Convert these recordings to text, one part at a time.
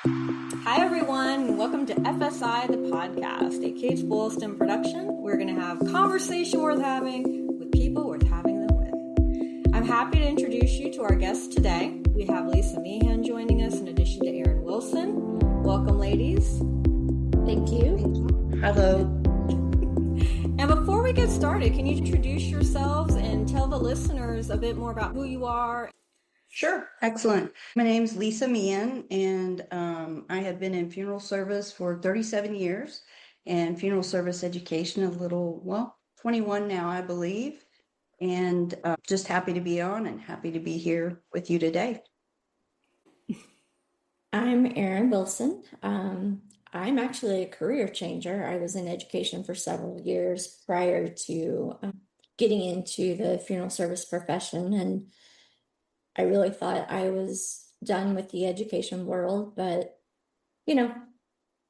Hi, everyone. Welcome to FSI, the podcast, a Kates-Boylston production. We're going to have conversation worth having with people worth having them with. I'm happy to introduce you to our guests today. We have Lisa Meehan joining us in addition to Erin Wilson. Welcome, ladies. Thank you. Hello. And before we get started, can you introduce yourselves and tell the listeners a bit more about who you are? Sure. Excellent. My name's Lisa Meehan, and I have been in funeral service for 37 years and funeral service education 21 now, I believe. And just happy to be on and happy to be here with you today. I'm Erin Wilson. I'm actually a career changer. I was in education for several years prior to getting into the funeral service profession, and I really thought I was done with the education world, but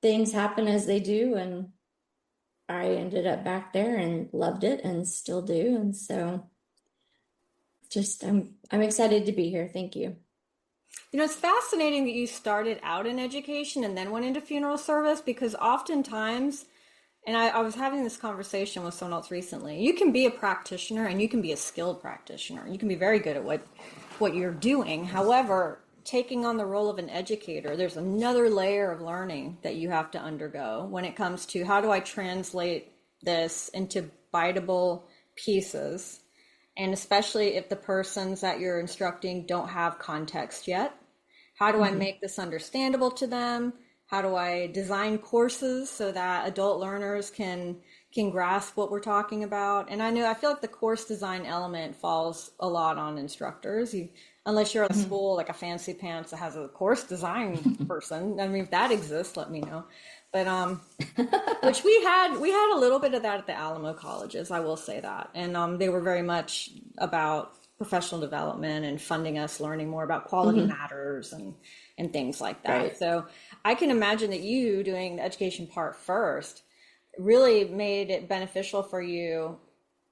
things happen as they do, and I ended up back there and loved it and still do. And so I'm excited to be here. Thank you. It's fascinating that you started out in education and then went into funeral service, because oftentimes, and I was having this conversation with someone else recently, you can be a practitioner and you can be a skilled practitioner. You can be very good at what you're doing. However, taking on the role of an educator, there's another layer of learning that you have to undergo when it comes to how do I translate this into biteable pieces. And especially if the persons that you're instructing don't have context yet, how do I make this understandable to them? How do I design courses so that adult learners can grasp what we're talking about? And I feel like the course design element falls a lot on instructors. Unless you're at a school like a Fancy Pants that has a course design person. I mean, if that exists, let me know. But which we had a little bit of that at the Alamo colleges, I will say that. And they were very much about professional development and funding us learning more about quality matters and things like that. Right. So I can imagine that you doing the education part first really made it beneficial for you,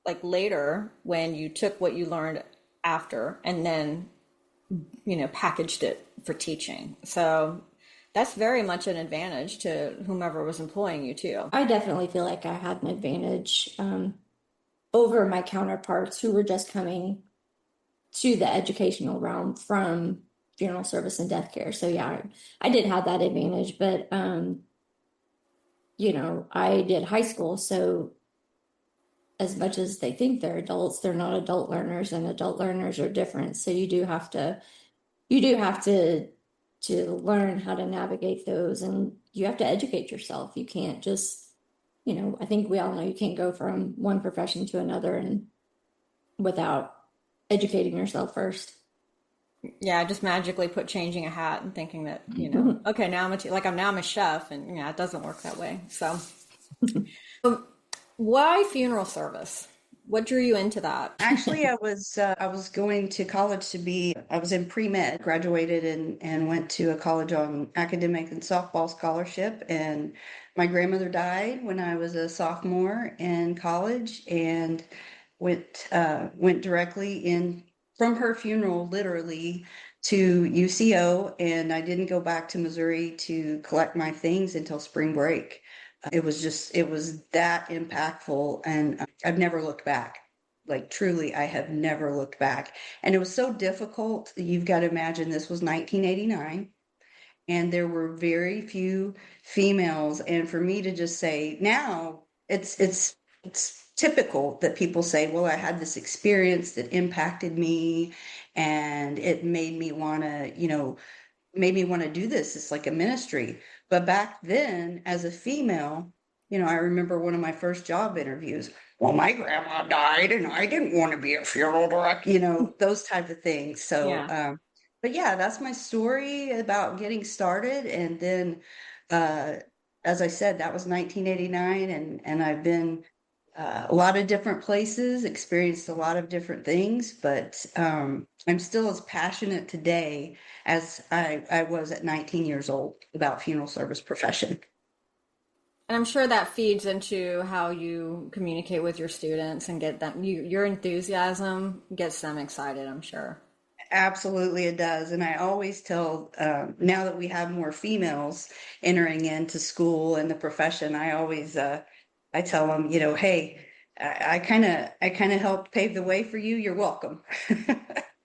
like later when you took what you learned after and then, packaged it for teaching. So that's very much an advantage to whomever was employing you too. I definitely feel like I had an advantage over my counterparts who were just coming to the educational realm from funeral service and death care. So yeah, I did have that advantage, but I did high school, so as much as they think they're adults, they're not adult learners, and adult learners are different. So you do have to learn how to navigate those, and you have to educate yourself. You can't just, I think we all know you can't go from one profession to another and without educating yourself first. Yeah, just magically changing a hat and thinking that, okay, now I'm a chef, and it doesn't work that way. So why funeral service? What drew you into that? Actually, I was going to college I was in pre-med, graduated and went to a college on academic and softball scholarship. And my grandmother died when I was a sophomore in college, and went directly in from her funeral, literally, to UCO. And I didn't go back to Missouri to collect my things until spring break. It was that impactful, and I've never looked back. Like, truly, I have never looked back. And it was so difficult. You've got to imagine this was 1989, and there were very few females. And for me to just say, now it's typical that people say, well, I had this experience that impacted me and it made me want to do this. It's like a ministry. But back then, as a female, I remember one of my first job interviews. Well, my grandma died and I didn't want to be a funeral director, those type of things. So, Yeah. but yeah, that's my story about getting started. And then, as I said, that was 1989, and I've been a lot of different places, experienced a lot of different things, but I'm still as passionate today as I was at 19 years old about funeral service profession. And I'm sure that feeds into how you communicate with your students and get them, your enthusiasm gets them excited, I'm sure. Absolutely, it does. And I always tell, now that we have more females entering into school and the profession, I tell them, hey, I kind of helped pave the way for you. You're welcome.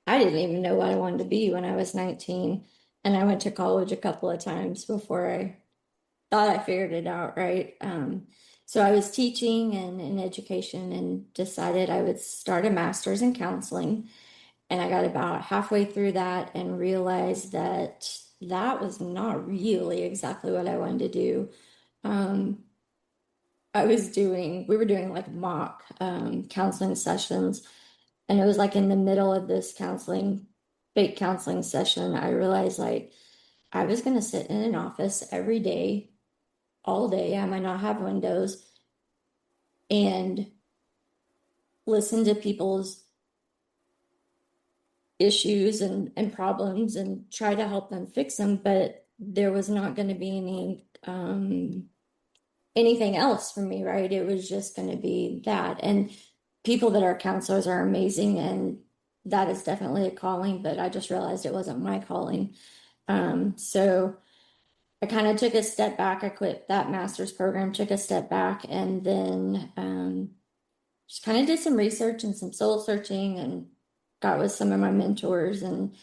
I didn't even know what I wanted to be when I was 19. And I went to college a couple of times before I thought I figured it out, right? So I was teaching and in education and decided I would start a master's in counseling. And I got about halfway through that and realized that that was not really exactly what I wanted to do. Um, we were doing like mock counseling sessions, and it was like in the middle of this fake counseling session, I realized like I was going to sit in an office every day, all day. I might not have windows, and listen to people's issues and problems and try to help them fix them, but there was not going to be anything else for me, right? It was just going to be that. And people that are counselors are amazing, and that is definitely a calling, but I just realized it wasn't my calling. So I kind of took a step back. I quit that master's program, took a step back, and then just kind of did some research and some soul searching and got with some of my mentors. And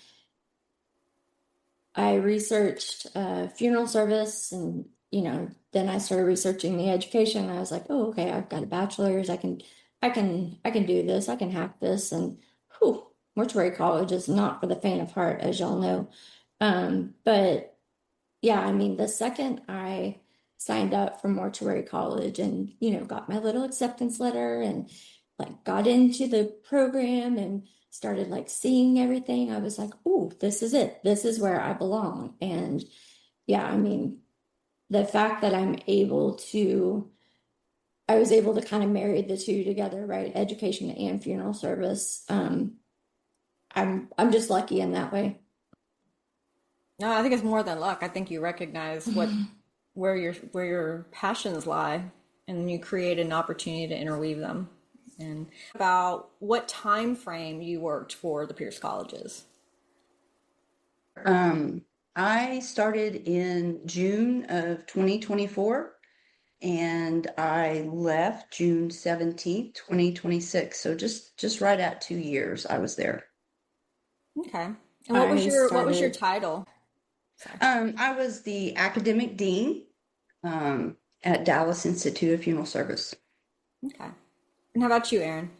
I researched funeral service, and then I started researching the education. I was like, oh, okay, I've got a bachelor's. I can do this. I can hack this. And whew, mortuary college is not for the faint of heart, as y'all know. But yeah, I mean, the second I signed up for mortuary college and, got my little acceptance letter and like got into the program and started like seeing everything, I was like, oh, this is it. This is where I belong. And yeah, I mean, the fact that I was able to kind of marry the two together, right? Education and funeral service. I'm just lucky in that way. No, I think it's more than luck. I think you recognize where your passions lie, and you create an opportunity to interweave them. And about what time frame you worked for the Pierce colleges. Um, I started in June of 2024 and I left June 17th, 2026. So just right at 2 years I was there. Okay. And what was I your started, title? Sorry. I was the academic dean at Dallas Institute of Funeral Service. Okay. And how about you, Erin?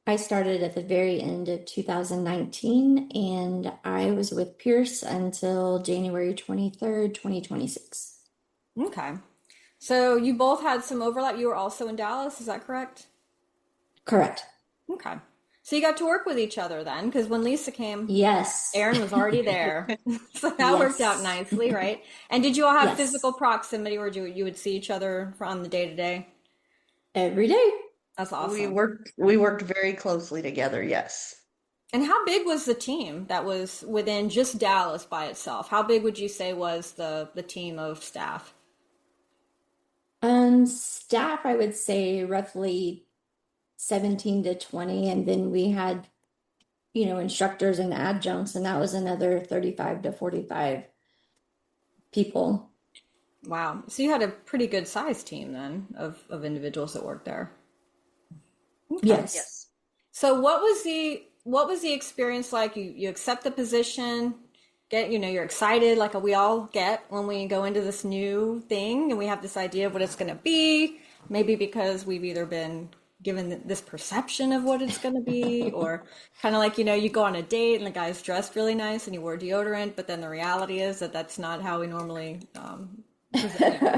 I started at the very end of 2019, and I was with Pierce until January 23rd, 2026. Okay. So you both had some overlap. You were also in Dallas, is that correct? Correct. Okay. So you got to work with each other then, because when Lisa came, Yes. Erin was already there. So that worked out Yes. nicely, right? And did you all have Yes. physical proximity where you would see each other on the day to day? Every day. That's We awesome. worked very closely together, yes. And how big was the team that was within just Dallas by itself? How big would you say was the team of staff? Staff, I would say roughly 17 to 20. And then we had, instructors and adjuncts, and that was another 35 to 45 people. Wow. So you had a pretty good sized team then of individuals that worked there. Okay. Yes. Yes. So what was the experience like? You accept the position, you're excited like we all get when we go into this new thing and we have this idea of what it's going to be, maybe because we've either been given this perception of what it's going to be, or kind of like, you go on a date and the guy's dressed really nice and he wore deodorant, but then the reality is that that's not how he normally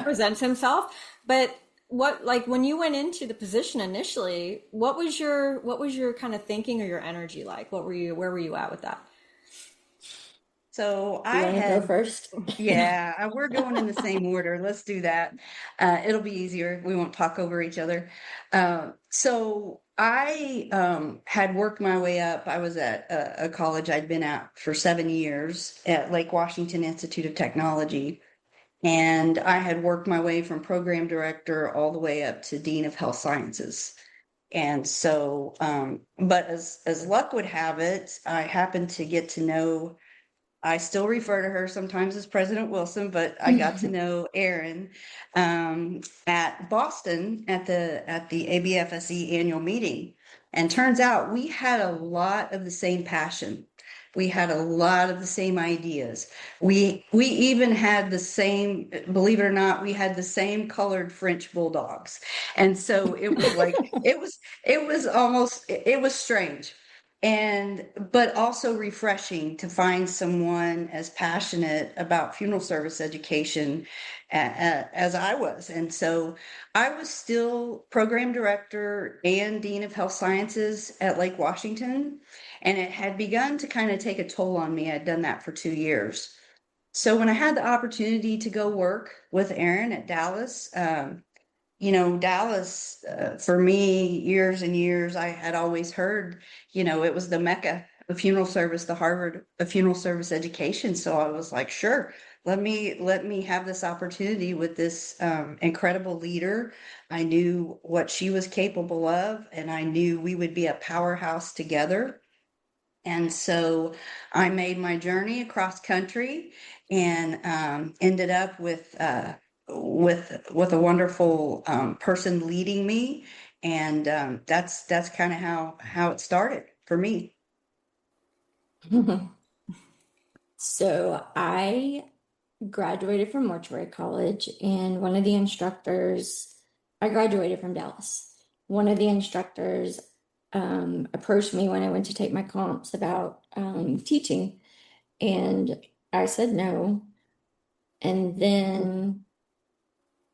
presents himself. But like when you went into the position initially, what was your kind of thinking or your energy like? Where were you at with that? So You I want to go had first? Yeah, we're going in the same order. Let's do that. It'll be easier. We won't talk over each other. So I had worked my way up. I was at a college I'd been at for 7 years at Lake Washington Institute of Technology. And I had worked my way from program director all the way up to dean of health sciences. And so, but as luck would have it, I happened to get to know, I still refer to her sometimes as President Wilson, but I got to know Erin at Boston at the ABFSE annual meeting. And turns out we had a lot of the same passion. We had a lot of the same ideas. We even had the same, believe it or not, we had the same colored French bulldogs. And so it was like it was strange, and but also refreshing to find someone as passionate about funeral service education as I was. And so I was still program director and dean of health sciences at Lake Washington, and it had begun to kind of take a toll on me. I'd done that for 2 years. So when I had the opportunity to go work with Erin at Dallas, Dallas, for me, years and years, I had always heard, it was the Mecca of funeral service, the Harvard of funeral service education. So I was like, sure, let me have this opportunity with this incredible leader. I knew what she was capable of, and I knew we would be a powerhouse together. And so I made my journey across country and ended up with a wonderful person leading me, and that's kind of how it started for me. So I graduated from mortuary college, and one of the instructors, I graduated from Dallas. One of the instructors approached me when I went to take my comps about teaching, and I said no. And then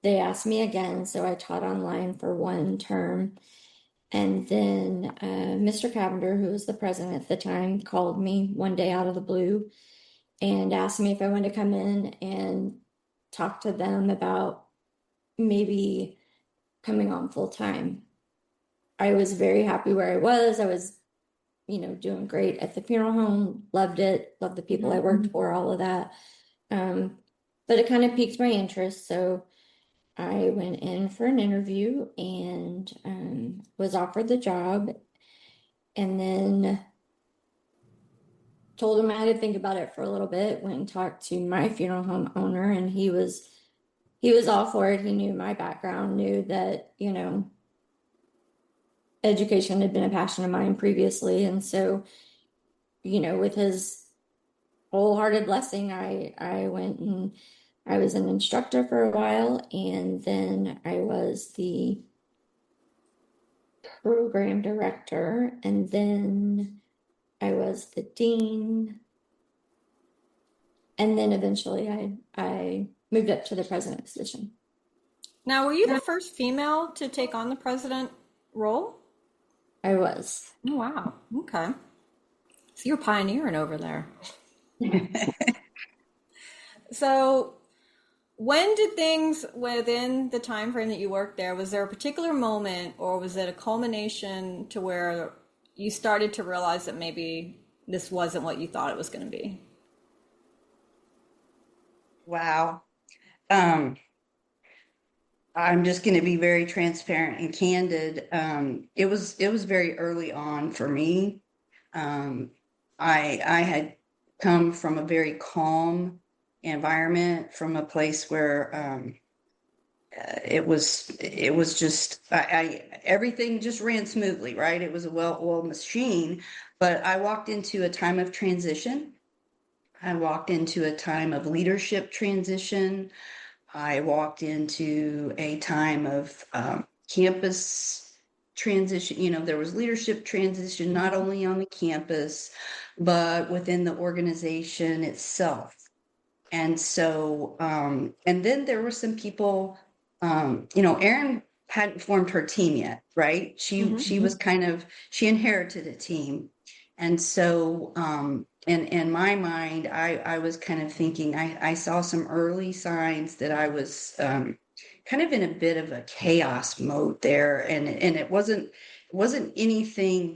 they asked me again, so I taught online for one term. And then Mr. Cavender, who was the president at the time, called me one day out of the blue and asked me if I wanted to come in and talk to them about maybe coming on full time. I was very happy where I was. I was, doing great at the funeral home, loved it, loved the people I worked for, all of that. But it kind of piqued my interest. So I went in for an interview and was offered the job, and then told him I had to think about it for a little bit. Went and talked to my funeral home owner, and he was all for it. He knew my background, knew that, education had been a passion of mine previously. And so, with his wholehearted blessing, I went and I was an instructor for a while, and then I was the program director, and then I was the dean, and then eventually I moved up to the president position. Now, were you the first female to take on the president role? I was. Oh, wow. Okay. So you're pioneering over there. So when did things within the time frame that you worked there, was there a particular moment or was it a culmination to where you started to realize that maybe this wasn't what you thought it was going to be? Wow. I'm just going to be very transparent and candid. It was very early on for me. I had come from a very calm environment, from a place where it was just everything just ran smoothly, right? It was a well-oiled machine, but I walked into a time of transition. I walked into a time of leadership transition. I walked into a time of campus transition. There was leadership transition, not only on the campus, but within the organization itself. And so, and then there were some people, Erin hadn't formed her team yet, right? She was she inherited a team. And so, in my mind, I was kind of thinking, I saw some early signs that I was kind of in a bit of a chaos mode there. And it wasn't anything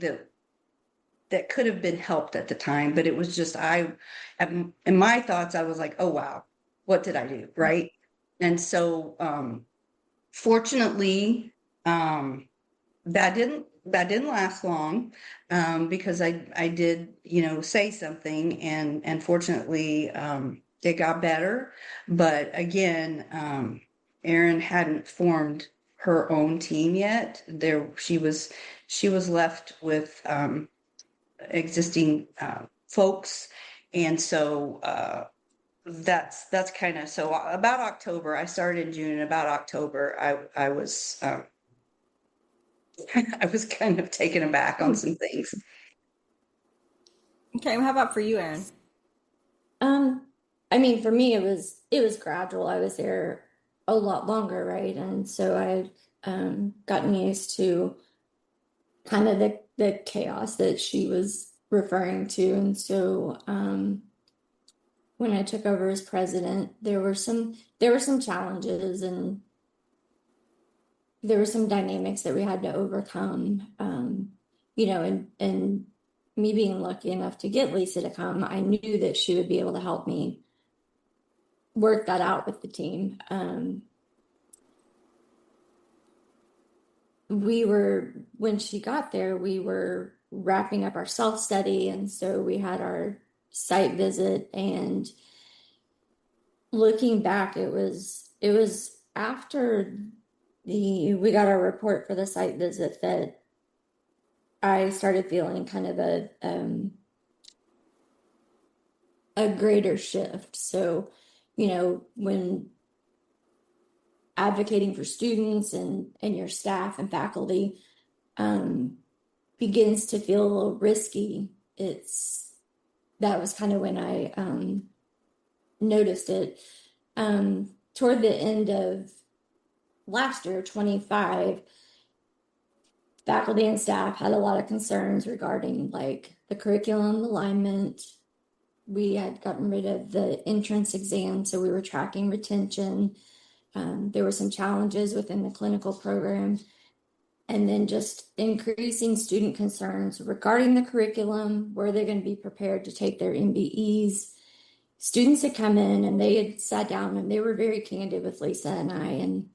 that could have been helped at the time, but it was just, in my thoughts, I was like, oh, wow, what did I do? Right. And so, fortunately, that didn't last long, because I did, say something, and fortunately, it got better. But again, Erin hadn't formed her own team yet. She was left with existing folks, and so that's kind of, so about October. I started in June, and about October, I was I was kind of taken aback on some things. Okay, well, how about for you, Erin? Um, I mean, for me, it was gradual. I was there a lot longer, right? And so I gotten used to kind of the chaos that she was referring to. And so when I took over as president, there were some challenges, and there were some dynamics that we had to overcome. And me being lucky enough to get Lisa to come, I knew that she would be able to help me work that out with the team. When she got there, we were wrapping up our self-study, and so we had our site visit. And looking back, it was after we got our report for the site visit that I started feeling kind of a greater shift. So, when advocating for students and your staff and faculty um, begins to feel a little risky, that was kind of when I noticed it. Toward the end of last year, 25, faculty and staff had a lot of concerns regarding like the curriculum alignment. We had gotten rid of the entrance exam, so we were tracking retention. There were some challenges within the clinical program, and then just increasing student concerns regarding the curriculum. Were they going to be prepared to take their MBEs? Students had come in and they had sat down and they were very candid with Lisa and I, and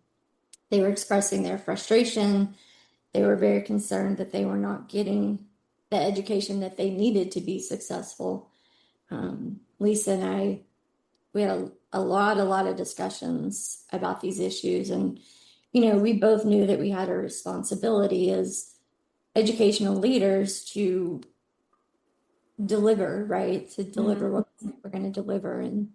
they were expressing their frustration. They were very concerned that they were not getting the education that they needed to be successful. Lisa and I, we had a lot of discussions about these issues. And, we both knew that we had a responsibility as educational leaders to deliver, right? To deliver what we're going to deliver. And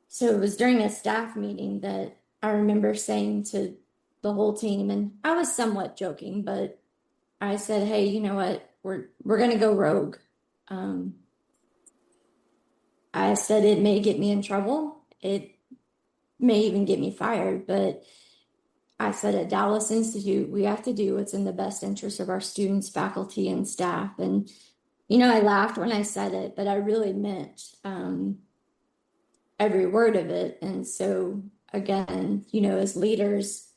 so it was during a staff meeting that I remember saying to the whole team, and I was somewhat joking, but I said, hey, you know what? We're going to go rogue. I said it may get me in trouble. It may even get me fired, but I said at Dallas Institute, we have to do what's in the best interest of our students, faculty, and staff. And, I laughed when I said it, but I really meant every word of it. And so, again, as leaders,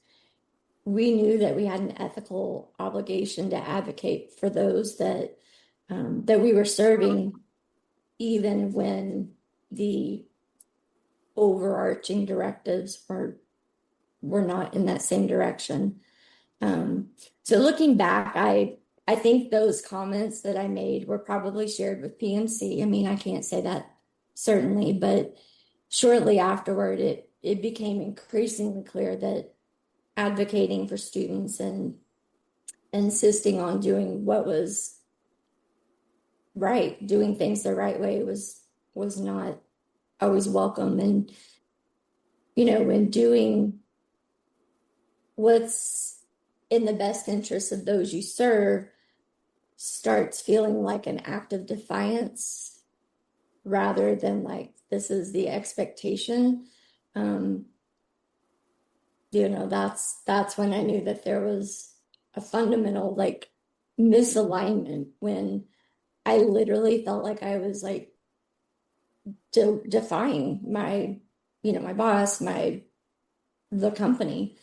we knew that we had an ethical obligation to advocate for those that we were serving, even when the overarching directives were not in that same direction. So looking back, I think those comments that I made were probably shared with PMC. I mean, I can't say that certainly, but shortly afterward, it became increasingly clear that advocating for students and insisting on doing what was right, doing things the right way was not always welcome. And, when doing what's in the best interest of those you serve starts feeling like an act of defiance rather than like this is the expectation, that's when I knew that there was a fundamental like misalignment, when I literally felt like I was like defying my boss, the company.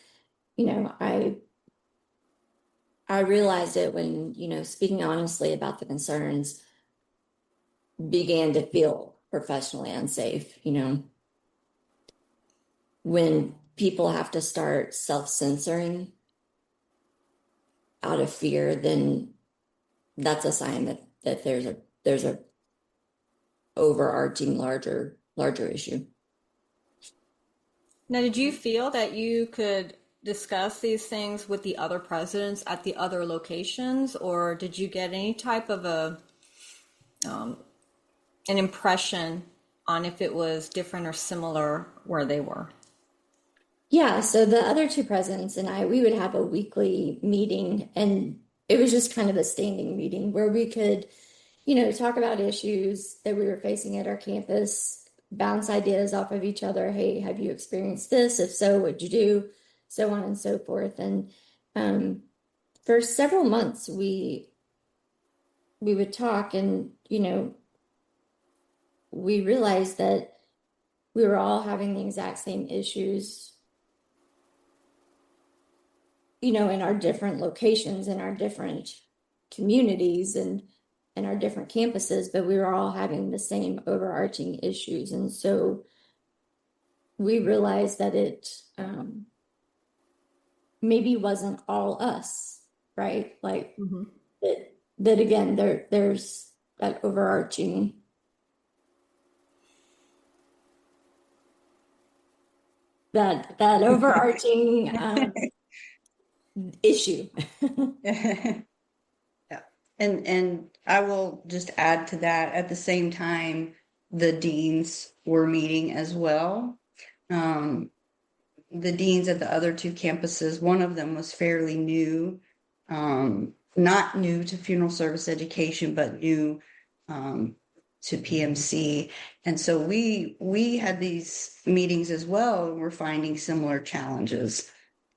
I realized it when, speaking honestly about the concerns began to feel professionally unsafe, when people have to start self-censoring out of fear, then that's a sign that there's a overarching larger issue. Now, did you feel that you could discuss these things with the other presidents at the other locations, or did you get any type of an impression on if it was different or similar where they were? Yeah, so the other two presidents and I, we would have a weekly meeting, and it was just kind of a standing meeting where we could, talk about issues that we were facing at our campus, bounce ideas off of each other. Hey, have you experienced this? If so, what'd you do? So on and so forth. And for several months, we would talk, and we realized that we were all having the exact same issues, in our different locations, in our different communities, and our different campuses, but we were all having the same overarching issues. And so we realized that it maybe wasn't all us, right? Like that again, there's that overarching that overarching issue. Yeah. And I will just add to that, at the same time, the deans were meeting as well. The deans at the other two campuses, one of them was fairly new, not new to funeral service education, but new to PMC. And so we had these meetings as well, and we're finding similar challenges.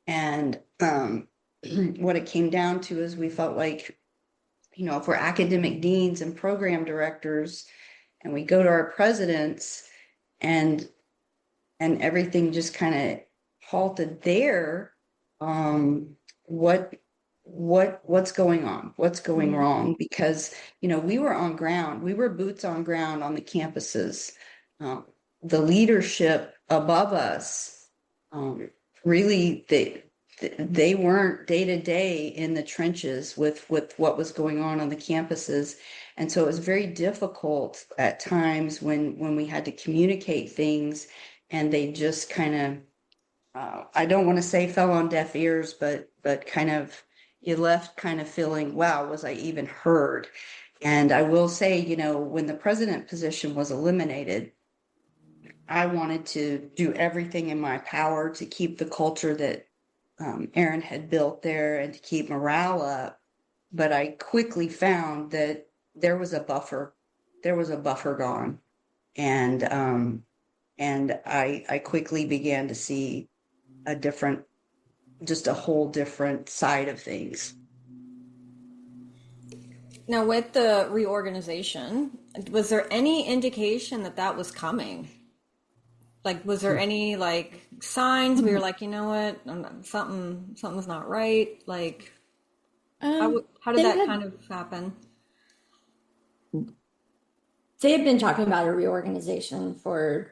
And what it came down to is we felt like, if we're academic deans and program directors and we go to our presidents and everything just kind of halted there, what's going on? What's going wrong? Because, we were on ground, we were boots on ground on the campuses. The leadership above us, really, they weren't day to day in the trenches with what was going on the campuses. And so it was very difficult at times when we had to communicate things, and they just kind of, I don't want to say fell on deaf ears, but kind of, you left kind of feeling, wow, was I even heard? And I will say, when the president position was eliminated, I wanted to do everything in my power to keep the culture that Erin had built there and to keep morale up. But I quickly found that there was a buffer. There was a buffer gone. And I quickly began to see just a whole different side of things. Now, with the reorganization, was there any indication that was coming? Like, was there any signs we were like, you know what, something's not right? Like, how did that kind of happen? They had been talking about a reorganization for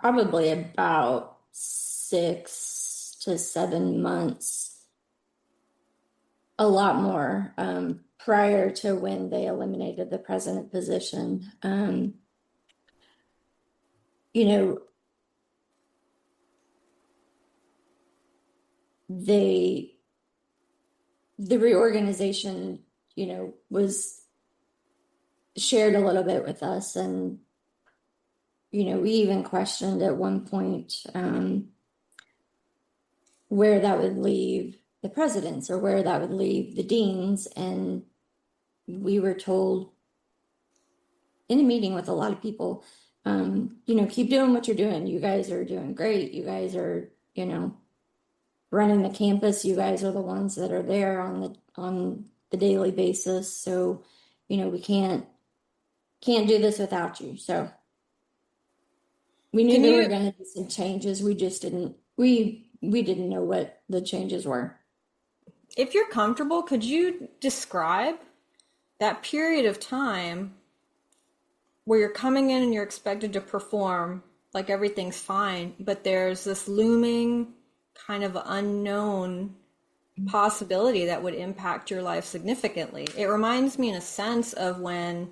probably about 6 to 7 months, a lot more, prior to when they eliminated the president position. The reorganization, was shared a little bit with us, and we even questioned at one point where that would leave the presidents or where that would leave the deans. And we were told in a meeting with a lot of people, keep doing what you're doing. You guys are doing great. You guys are, running the campus. You guys are the ones that are there on the daily basis. So, we can't do this without you. So we knew there were going to be some changes. We just didn't know what the changes were. If you're comfortable, could you describe that period of time where you're coming in and you're expected to perform like everything's fine, but there's this looming kind of unknown possibility that would impact your life significantly. It reminds me in a sense of when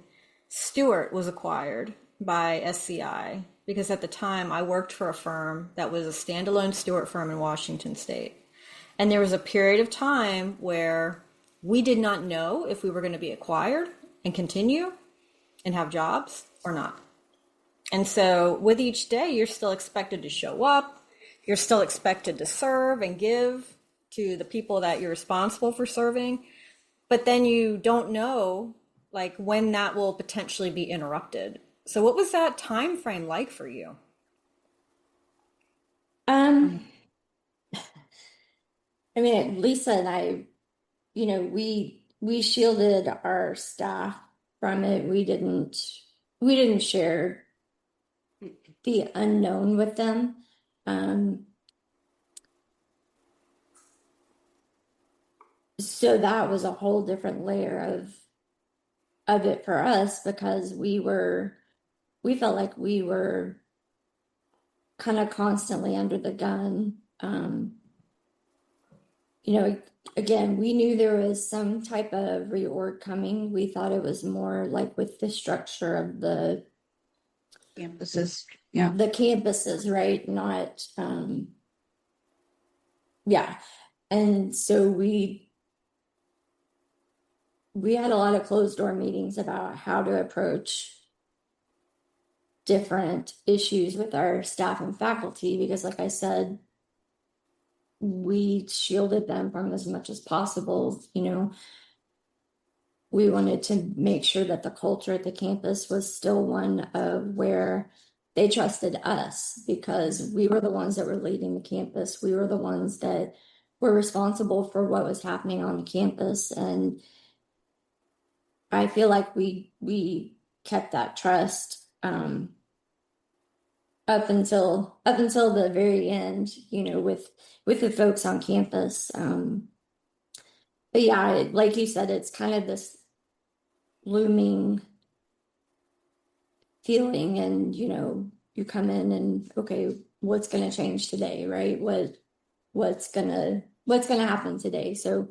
Stewart was acquired by SCI, because at the time I worked for a firm that was a standalone Stewart firm in Washington State. And there was a period of time where we did not know if we were going to be acquired and continue and have jobs or not. And so with each day, you're still expected to show up. You're still expected to serve and give to the people that you're responsible for serving. But then you don't know like when that will potentially be interrupted. So what was that time frame like for you? I mean, Lisa and I, we shielded our staff from it. We didn't share the unknown with them. So that was a whole different layer of it for us because we felt like we were kind of constantly under the gun. Again, we knew there was some type of reorg coming. We thought it was more like with the structure of the Campuses. Yeah. the campuses, right? Not, yeah. And so we had a lot of closed door meetings about how to approach different issues with our staff and faculty because, like I said, we shielded them from as much as possible. We wanted to make sure that the culture at the campus was still one of where they trusted us because we were the ones that were leading the campus. We were the ones that were responsible for what was happening on the campus. And I feel like we kept that trust up until the very end, with the folks on campus. But yeah, like you said, it's kind of this looming feeling, and you come in and okay, what's going to change today, right? What's gonna happen today? So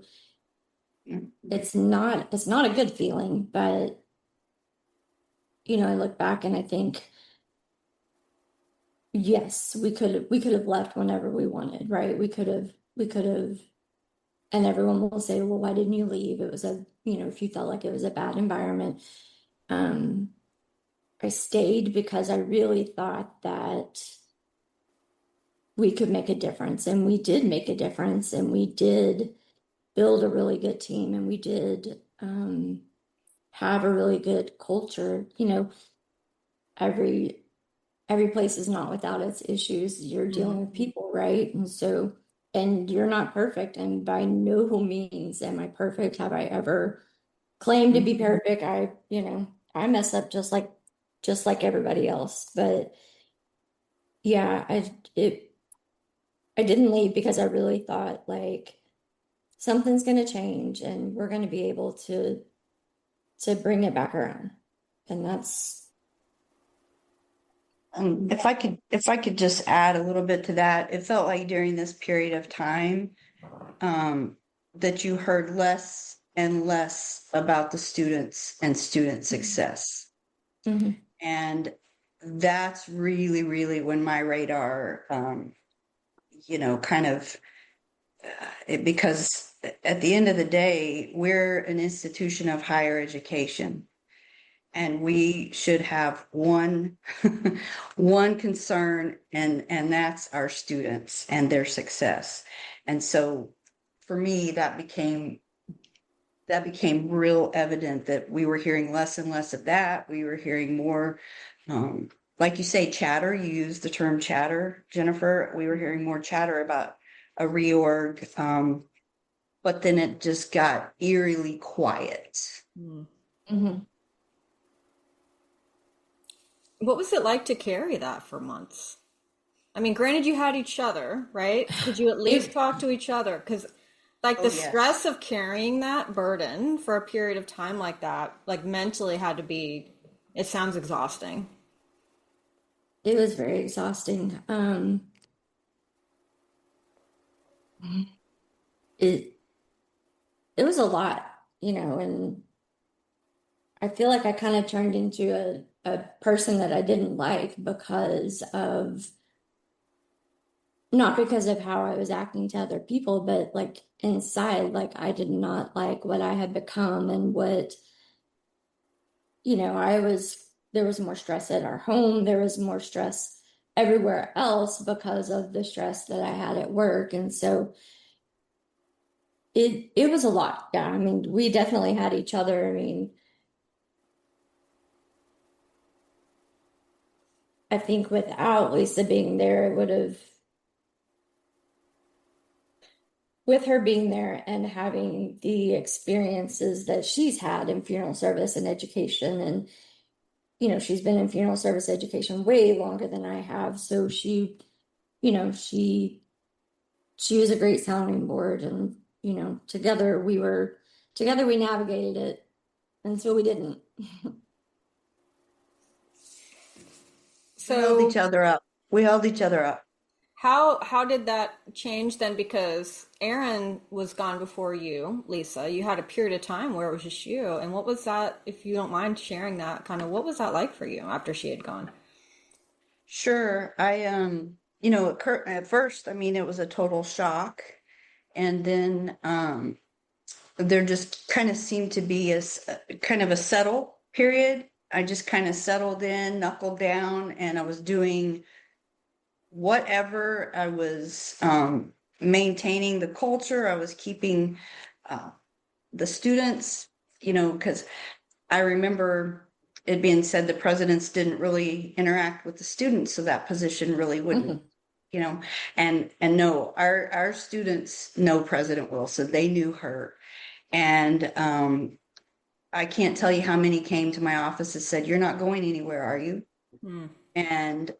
it's not a good feeling, but I look back and I think, yes, we could have left whenever we wanted, right? We could have, and everyone will say, well, why didn't you leave? It was if you felt like it was a bad environment. I stayed because I really thought that we could make a difference, and we did make a difference, and we did build a really good team, and we did have a really good culture. Every place is not without its issues. You're dealing with people, right? And you're not perfect, and by no means am I perfect. Have I ever claimed to be perfect? I mess up just like everybody else. But yeah, I didn't leave because I really thought like something's going to change and we're going to be able to bring it back around. And that's If I could just add a little bit to that, it felt like during this period of time, that you heard less and less about the students and student success. And that's really, really when my radar, kind of, because at the end of the day, we're an institution of higher education. And we should have one one concern, and that's our students and their success. And so for me, that became real evident that we were hearing less and less of that. We were hearing more, like you say, chatter. You used the term chatter, Jennifer. We were hearing more chatter about a reorg, but then it just got eerily quiet. What was it like to carry that for months? I mean, granted, you had each other, right? Could you at least talk to each other? Because, like, the stress of carrying that burden for a period of time like that, like, mentally had to be, it sounds exhausting. It was very exhausting. it was a lot, and I feel like I kind of turned into a person that I didn't like because of, not because of how I was acting to other people, but like inside, like I did not like what I had become and what, there was more stress at our home. There was more stress everywhere else because of the stress that I had at work. And so it was a lot. Yeah. I mean, we definitely had each other. I mean, I think without Lisa being there, it would have, with her being there and having the experiences that she's had in funeral service and education, and she's been in funeral service education way longer than I have, so you know she she was a great sounding board, and together we navigated it until we didn't. We held So each other up. We held each other up. how did that change then? Because Erin was gone before you, Lisa. You had a period of time where it was just you. And what was that, if you don't mind sharing that, kind of what was that like for you after she had gone? Sure. At first, I mean, it was a total shock. And then there just kind of seemed to be kind of a settle period. I just kind of settled in, knuckled down, and I was doing whatever. I was maintaining the culture. I was keeping uh, the students, because I remember it being said the presidents didn't really interact with the students, so that position really wouldn't, Mhm. you know, and no, our students know President Wilson. They knew her. And I can't tell you how many came to my office and said, "You're not going anywhere, are you?" Hmm. And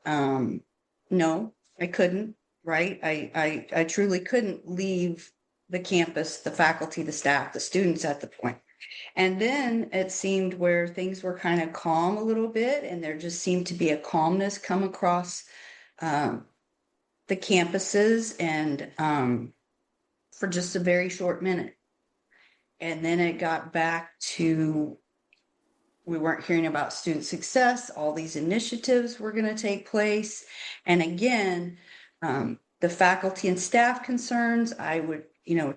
no, I couldn't, right? I truly couldn't leave the campus, the faculty, the staff, the students at the point. And then it seemed where things were kind of calm a little bit, and there just seemed to be a calmness come across um, the campuses, and for just a very short minute. And then it got back to, we weren't hearing about student success. All these initiatives were going to take place. And again, the faculty and staff concerns, I would,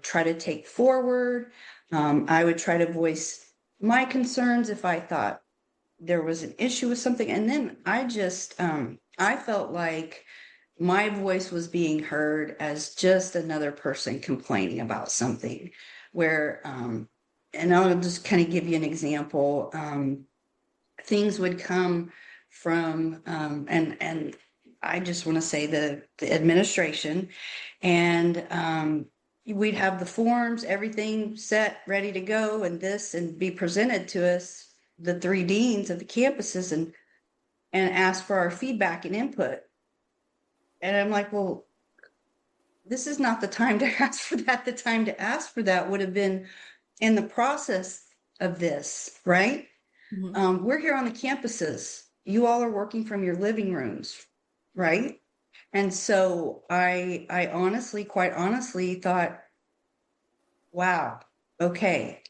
try to take forward. I would try to voice my concerns if I thought there was an issue with something. And then I felt like my voice was being heard as just another person complaining about something where, and I'll just kind of give you an example. Things would come from, and I just want to say the administration, and we'd have the forms, everything set, ready to go, and be presented to us, the three deans of the campuses, and ask for our feedback and input. And I'm like, well, this is not the time to ask for that. The time to ask for that would have been in the process of this, right? Hmm. We're here on the campuses. You all are working from your living rooms, right? And so I honestly, quite honestly, thought, wow, okay,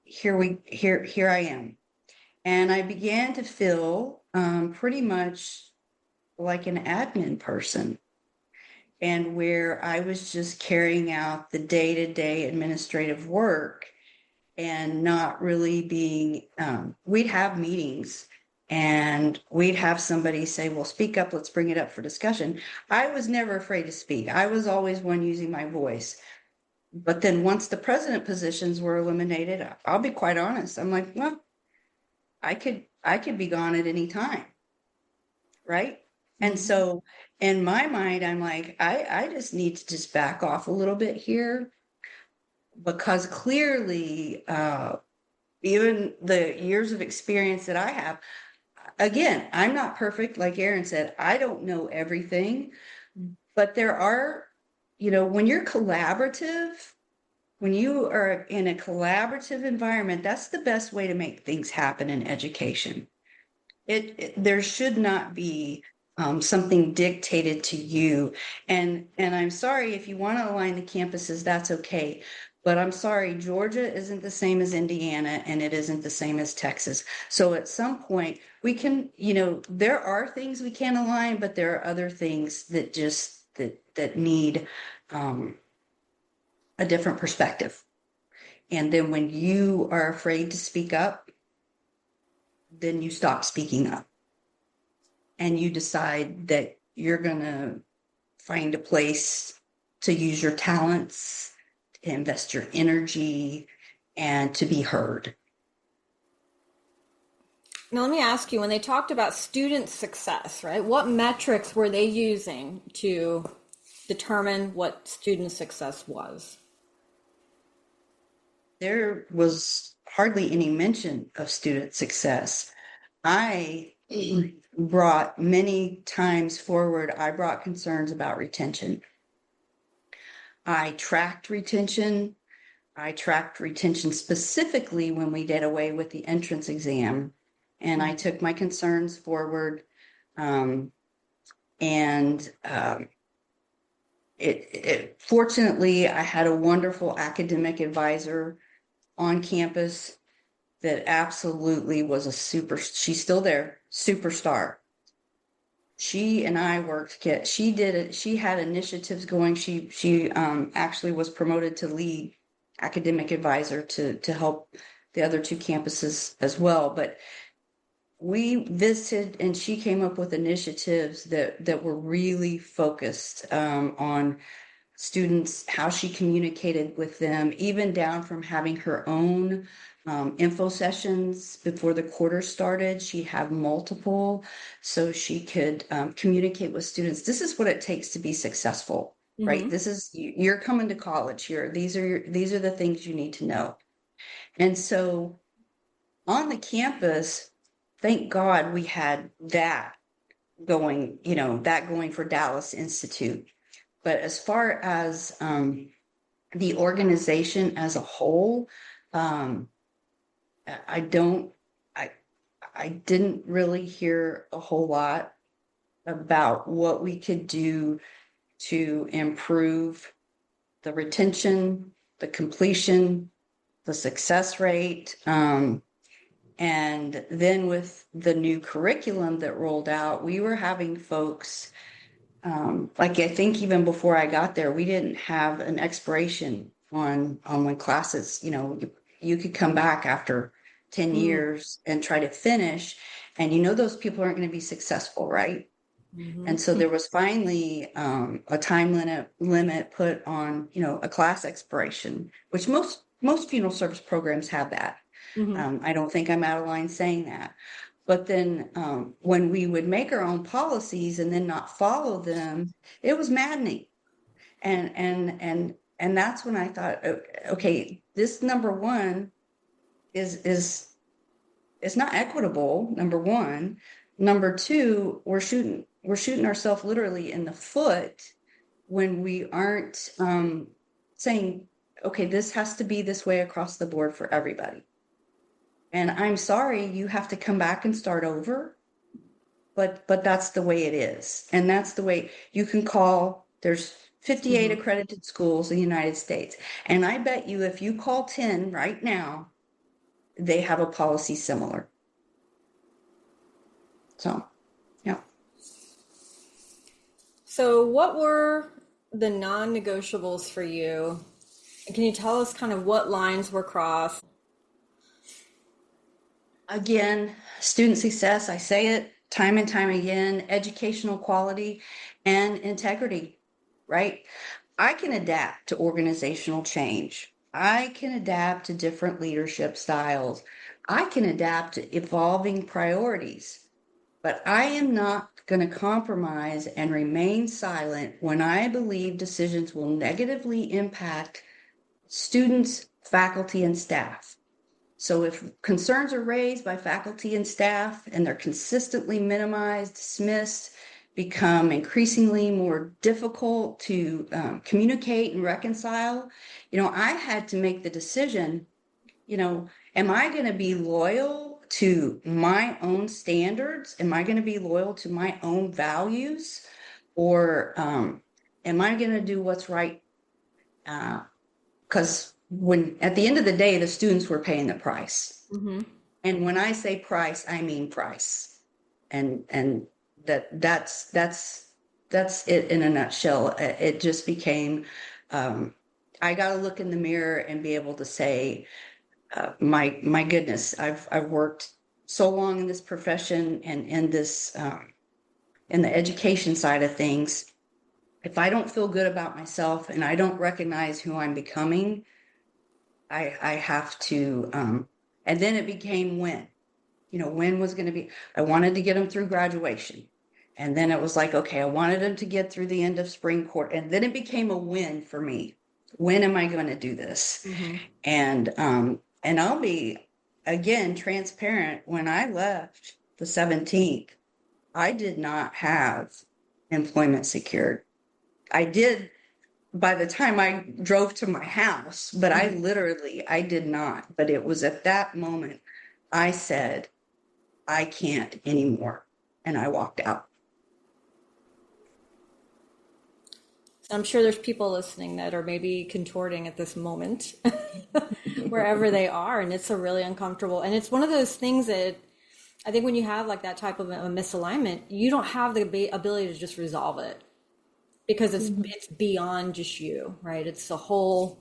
here I am. And I began to feel pretty much like an admin person, and where I was just carrying out the day-to-day administrative work and not really being, we'd have meetings and we'd have somebody say, well, speak up, let's bring it up for discussion. I was never afraid to speak. I was always one using my voice. But then once the president positions were eliminated, I'll be quite honest. I'm like, well, I could be gone at any time, right? And Hmm. so in my mind, I'm like, I just need to just back off a little bit here, because clearly, even the years of experience that I have, again, I'm not perfect. Like Erin said, I don't know everything, but there are, when you're collaborative, when you are in a collaborative environment, that's the best way to make things happen in education. There should not be something dictated to you. And I'm sorry, if you want to align the campuses, that's okay. But I'm sorry, Georgia isn't the same as Indiana, and it isn't the same as Texas. So at some point, we can, there are things we can align, but there are other things that just that need a different perspective. And then when you are afraid to speak up, then you stop speaking up, and you decide that you're going to find a place to use your talents, to invest your energy, and to be heard. Now, let me ask you, when they talked about student success, right, what metrics were they using to determine what student success was? There was hardly any mention of student success. I brought many times forward, I brought concerns about retention. I tracked retention. I tracked retention specifically when we did away with the entrance exam. And I took my concerns forward. Fortunately, I had a wonderful academic advisor on campus that absolutely was she's still there, superstar. She and I worked she had initiatives going. She actually was promoted to lead academic advisor to help the other two campuses as well. But we visited, and she came up with initiatives that were really focused on students, how she communicated with them, even down from having her own info sessions before the quarter started. She had multiple, so she could communicate with students. This is what it takes to be successful, right? This is, you're coming to college here. These are the things you need to know. And so on the campus, thank God we had that going, that going for Dallas Institute. But as far as the organization as a whole, I didn't really hear a whole lot about what we could do to improve the retention, the completion, the success rate. And then with the new curriculum that rolled out, we were having folks, like I think even before I got there, we didn't have an expiration on when classes, you could come back after 10 years and try to finish, and those people aren't going to be successful, right? And so there was finally a time limit put on, a class expiration, which most funeral service programs have that. I don't think I'm out of line saying that. But then when we would make our own policies and then not follow them, it was maddening. And that's when I thought, okay, this number one is not equitable. Number one. Number two, we're shooting ourselves literally in the foot when we aren't saying, okay, this has to be this way across the board for everybody. And I'm sorry, you have to come back and start over, but that's the way it is. And that's the way you can call. There's 58 accredited schools in the United States. And I bet you if you call 10 right now, they have a policy similar. So, yeah. So what were the non-negotiables for you? Can you tell us kind of what lines were crossed? Again, student success, I say it time and time again, educational quality and integrity, right? I can adapt to organizational change. I can adapt to different leadership styles. I can adapt to evolving priorities, but I am not going to compromise and remain silent when I believe decisions will negatively impact students, faculty, and staff. So if concerns are raised by faculty and staff and they're consistently minimized, dismissed, become increasingly more difficult to communicate and reconcile, I had to make the decision, am I going to be loyal to my own standards? Am I going to be loyal to my own values? Or am I going to do what's right? Because when at the end of the day, the students were paying the price. Mm-hmm. And when I say price, I mean price. And that's it in a nutshell. It just became, I got to look in the mirror and be able to say, my goodness, I've worked so long in this profession and in this, in the education side of things. If I don't feel good about myself and I don't recognize who I'm becoming, I have to, and then it became when was going to be, I wanted to get them through graduation. And then it was like, okay, I wanted them to get through the end of spring court. And then it became a win for me. When am I going to do this? Mm-hmm. And I'll be, again, transparent. When I left the 17th, I did not have employment secured. I did by the time I drove to my house, but I did not. But it was at that moment I said, I can't anymore. And I walked out. So I'm sure there's people listening that are maybe contorting at this moment, wherever they are, and it's a really uncomfortable. And it's one of those things that I think when you have like that type of a misalignment, you don't have the ability to just resolve it because it's beyond just you, right? It's a whole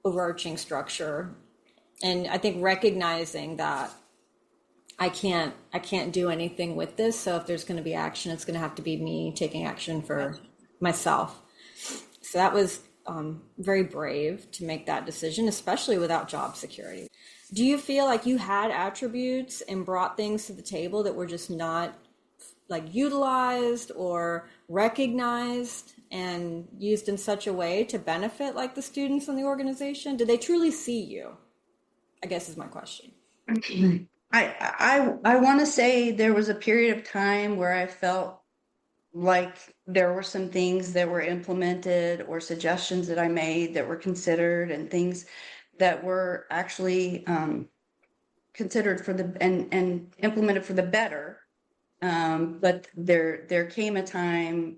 overarching structure, and I think recognizing that I can't do anything with this. So if there's going to be action, it's going to have to be me taking action for myself. So that was very brave to make that decision, especially without job security. Do you feel like you had attributes and brought things to the table that were just not like utilized or recognized and used in such a way to benefit like the students in the organization? Did they truly see you? I guess is my question. I want to say there was a period of time where I felt like there were some things that were implemented or suggestions that I made that were considered and things that were actually considered for the and implemented for the better. But there came a time,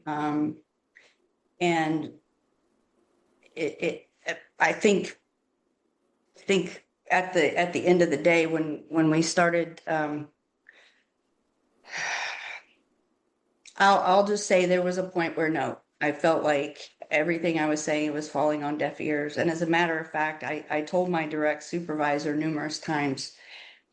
and I think at the end of the day when we started, I'll just say there was a point where no, I felt like everything I was saying was falling on deaf ears. And as a matter of fact, I told my direct supervisor numerous times,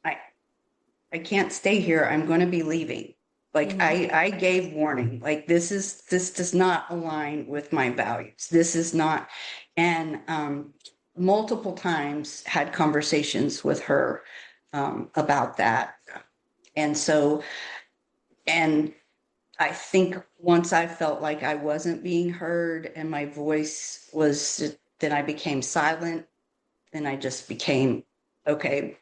I can't stay here. I'm going to be leaving. Like I gave warning, like this does not align with my values. This is not, and multiple times had conversations with her about that. And so, and I think once I felt like I wasn't being heard and my voice was, then I became silent. Then I just became, okay,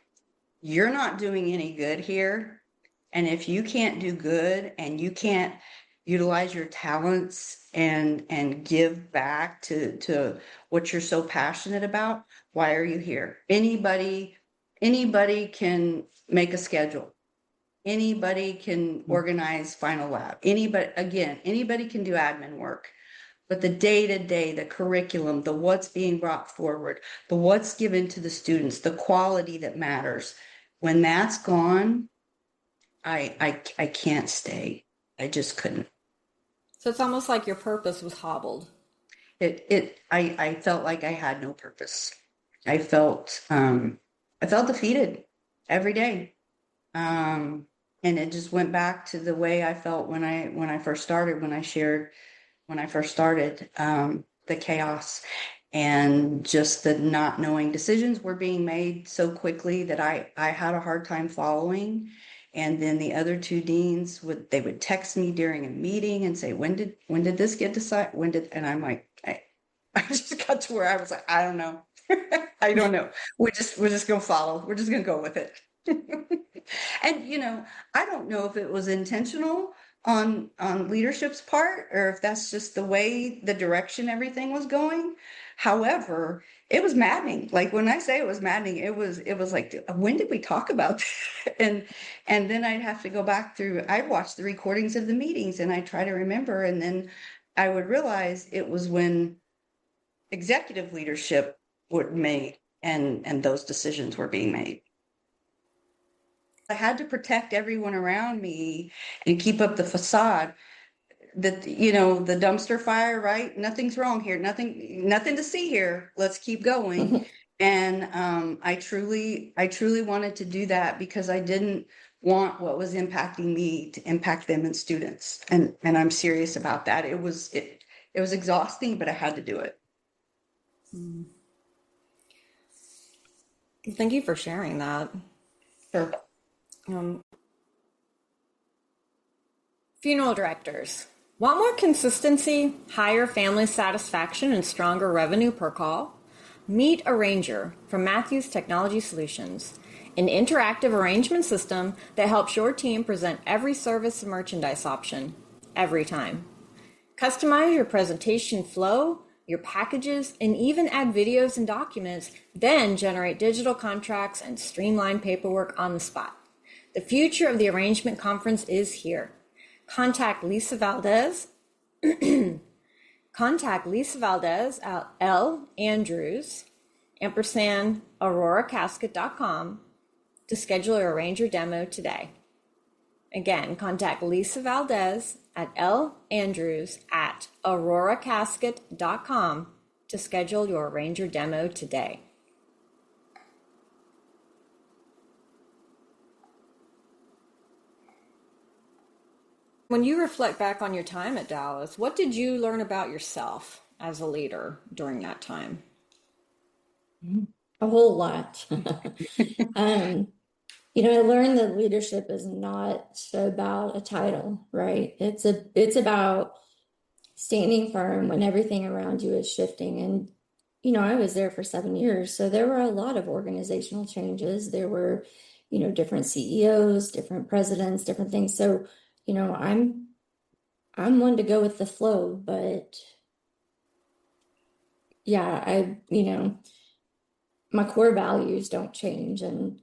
you're not doing any good here. And if you can't do good and you can't utilize your talents and give back to what you're so passionate about, why are you here? Anybody can make a schedule. Anybody can organize final lab. Anybody can do admin work. But the day-to-day, the curriculum, the what's being brought forward, the what's given to the students, the quality that matters, when that's gone, I can't stay. I just couldn't. So it's almost like your purpose was hobbled. I felt like I had no purpose. I felt defeated every day. And it just went back to the way I felt when I first started, the chaos and just the not knowing. Decisions were being made so quickly that I had a hard time following. And then the other two deans would text me during a meeting and say, when did this get decided? And I'm like, I just got to where I was like, I don't know. I don't know. We're just gonna follow. We're just gonna go with it. And I don't know if it was intentional on leadership's part or if that's just the way, the direction everything was going. However, it was maddening. Like when I say it was maddening, it was like, when did we talk about that? And then I'd have to go back through, I'd watch the recordings of the meetings and I'd try to remember, and then I would realize it was when executive leadership were made and those decisions were being made. I had to protect everyone around me and keep up the facade that, you know, the dumpster fire, right? Nothing's wrong here. Nothing to see here. Let's keep going. And I truly wanted to do that because I didn't want what was impacting me to impact them and students. And I'm serious about that. It was exhausting, but I had to do it. Thank you for sharing that. Sure. Funeral directors. Want more consistency, higher family satisfaction, and stronger revenue per call? Meet Arranger from Matthews Technology Solutions, an interactive arrangement system that helps your team present every service and merchandise option every time. Customize your presentation flow, your packages, and even add videos and documents, then generate digital contracts and streamline paperwork on the spot. The future of the arrangement conference is here. Contact Lisa Valdez. Contact Lisa Valdez at L. Andrews, & AuroraCasket.com to schedule your Arranger demo today. Again, contact Lisa Valdez at L. Andrews at AuroraCasket.com to schedule your Arranger demo today. When you reflect back on your time at Dallas, what did you learn about yourself as a leader during that time? A whole lot. You know, I learned that leadership is not about a title, right? It's about standing firm when everything around you is shifting. And, you know, I was there for 7 years, so there were a lot of organizational changes. There were, you know, different CEOs, different presidents, different things. So, you know, I'm one to go with the flow, but yeah, you know, my core values don't change. And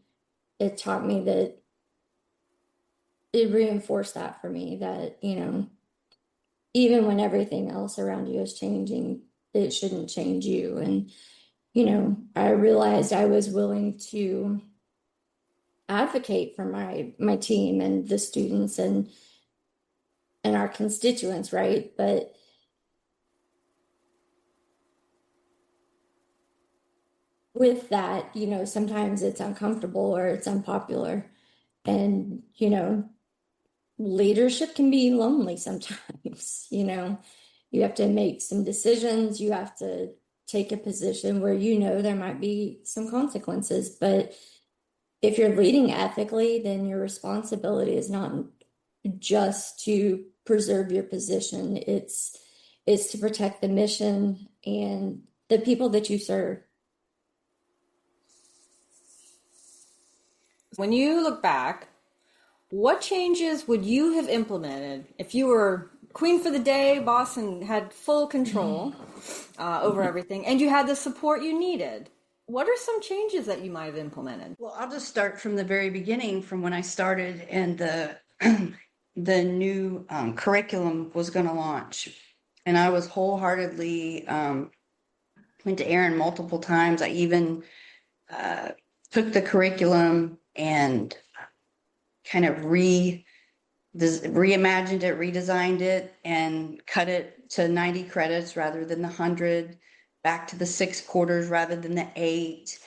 it taught me that it reinforced that for me that, you know, even when everything else around you is changing, it shouldn't change you. And, you know, I realized I was willing to advocate for my team and the students and our constituents, right? But with that, you know, sometimes it's uncomfortable or it's unpopular. And, you know, leadership can be lonely sometimes. You know, you have to make some decisions. You have to take a position where, you know, there might be some consequences. But if you're leading ethically, then your responsibility is not just to preserve your position. It's to protect the mission and the people that you serve. When you look back, what changes would you have implemented if you were queen for the day, boss, and had full control over everything, and you had the support you needed? What are some changes that you might have implemented? Well, I'll just start from the very beginning, from when I started and the new curriculum was going to launch. And I was wholeheartedly went to Erin multiple times. I even took the curriculum and kind of reimagined it, redesigned it, and cut it to 90 credits rather than the 100, back to the 6 quarters rather than the 8.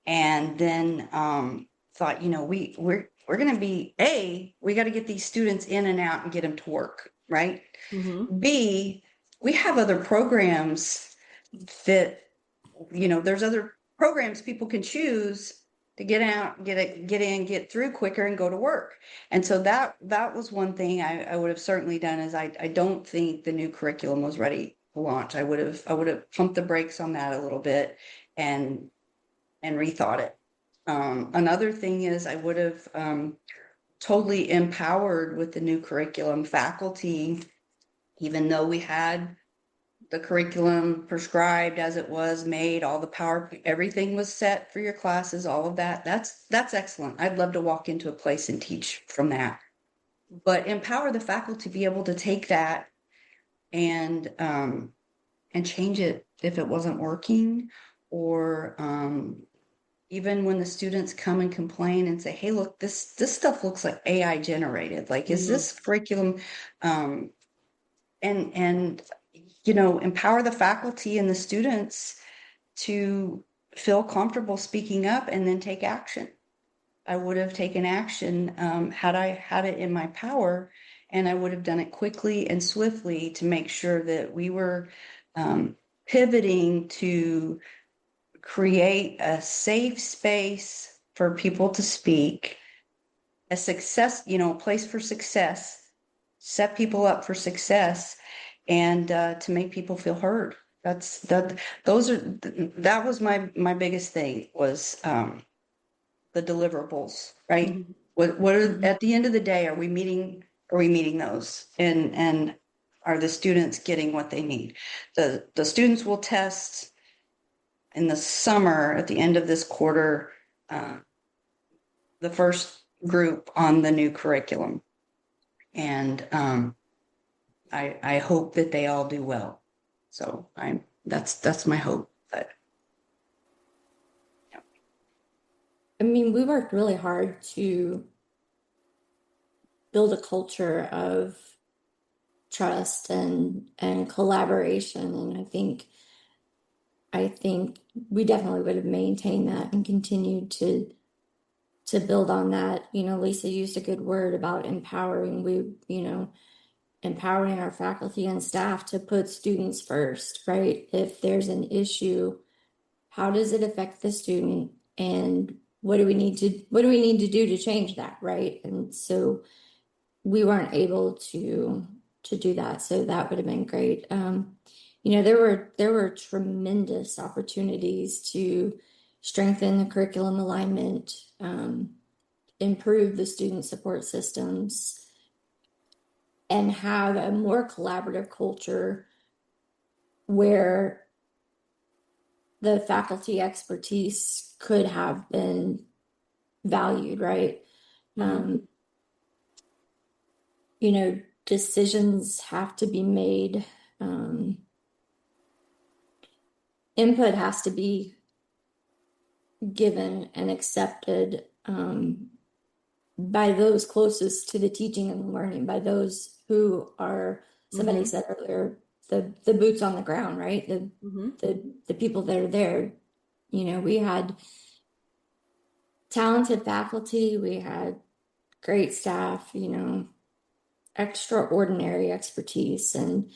And then thought, you know, we're going to be, we got to get these students in and out and get them to work, right? Mm-hmm. B, we have other programs that, you know, there's other programs people can choose to get out, get in, get through quicker and go to work. And so that was one thing I would have certainly done. Is I don't think the new curriculum was ready to launch. I would have pumped the brakes on that a little bit and rethought it. Another thing is I would have totally empowered with the new curriculum faculty, even though we had the curriculum prescribed as it was made, all the everything was set for your classes, all of that. That's excellent. I'd love to walk into a place and teach from that. But empower the faculty to be able to take that and change it if it wasn't working, or even when the students come and complain and say, hey, look, this stuff looks like AI generated. Like, is this curriculum? Um, and empower the faculty and the students to feel comfortable speaking up and then take action. I would have taken action had I had it in my power, and I would have done it quickly and swiftly to make sure that we were pivoting to create a safe space for people to speak, a success, place for success, set people up for success, and to make people feel heard. That was my biggest thing was the deliverables, right? Mm-hmm. What are, at the end of the day, are we meeting those, and are the students getting what they need? The students will test in the summer at the end of this quarter, the first group on the new curriculum, and I hope that they all do well. So that's my hope. But I mean, we worked really hard to build a culture of trust and collaboration, and I think we definitely would have maintained that and continued to build on that. Lisa used a good word about empowering. Empowering our faculty and staff to put students first, right? If there's an issue, how does it affect the student, and what do we need to do to change that, right? And so we weren't able to do that, so that would have been great. There were tremendous opportunities to strengthen the curriculum alignment, improve the student support systems, and have a more collaborative culture where the faculty expertise could have been valued, right? Decisions have to be made. Input has to be given and accepted by those closest to the teaching and the learning, by those who are, somebody said earlier, the boots on the ground, right? The people that are there. We had talented faculty, we had great staff, extraordinary expertise, and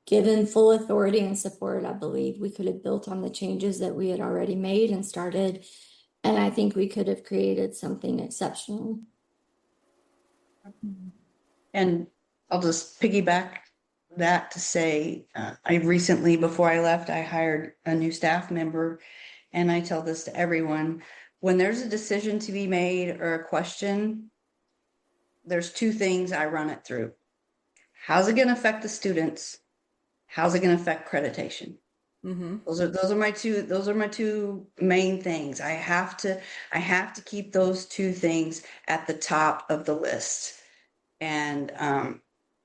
given full authority and support, I believe we could have built on the changes that we had already made and started, and I think we could have created something exceptional. And I'll just piggyback that to say, I recently, before I left, I hired a new staff member, and I tell this to everyone: when there's a decision to be made or a question, there's two things I run it through. How's it going to affect the students? How's it going to affect accreditation? Those are my two main things. I have to keep those two things at the top of the list. And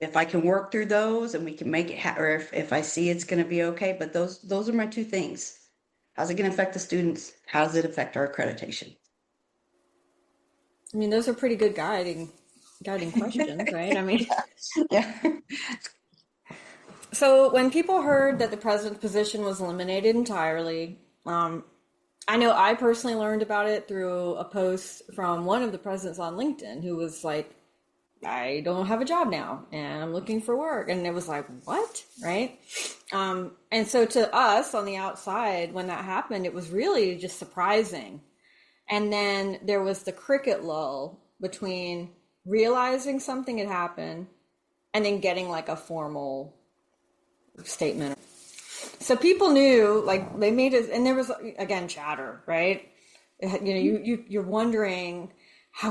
if I can work through those and we can make it, or if I see it's going to be okay, but those are my two things. How's it going to affect the students? How does it affect our accreditation? I mean, those are pretty good guiding questions, right? I mean, yeah. So when people heard that the president's position was eliminated entirely, I know I personally learned about it through a post from one of the presidents on LinkedIn who was like, I don't have a job now and I'm looking for work. And it was like, what? Right? And so to us on the outside, when that happened, it was really just surprising. And then there was the cricket lull between realizing something had happened and then getting like a formal statement. So people knew, like they made it, and there was again chatter, right? You're wondering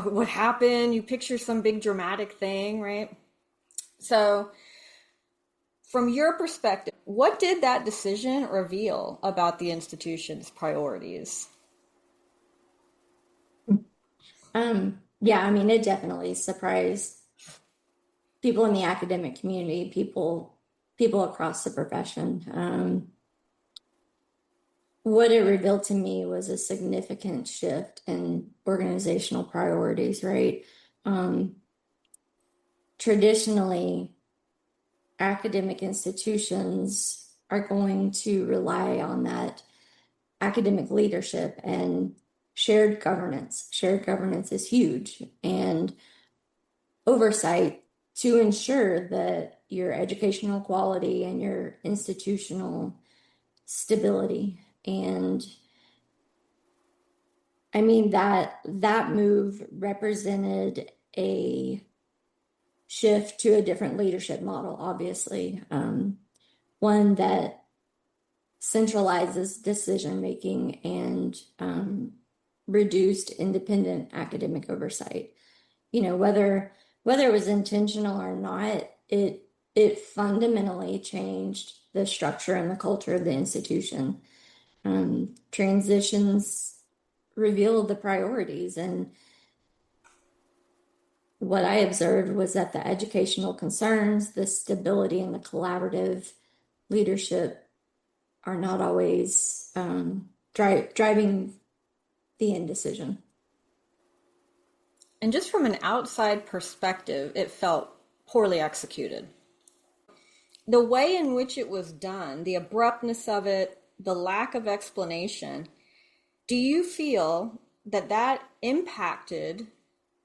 what happened. You picture some big dramatic thing, right? So from your perspective, what did that decision reveal about the institution's priorities? Yeah, I mean, it definitely surprised people in the academic community, people across the profession. what it revealed to me was a significant shift in organizational priorities, right? Um, Traditionally, academic institutions are going to rely on that academic leadership and shared governance. Shared governance is huge, and oversight to ensure that your educational quality and your institutional stability. And I mean that move represented a shift to a different leadership model, obviously, one that centralizes decision making and reduced independent academic oversight. You know, whether it was intentional or not, it fundamentally changed the structure and the culture of the institution. Transitions revealed the priorities, and what I observed was that the educational concerns, the stability, and the collaborative leadership are not always driving the indecision. And just from an outside perspective, it felt poorly executed. The way in which it was done, the abruptness of it, the lack of explanation, do you feel that that impacted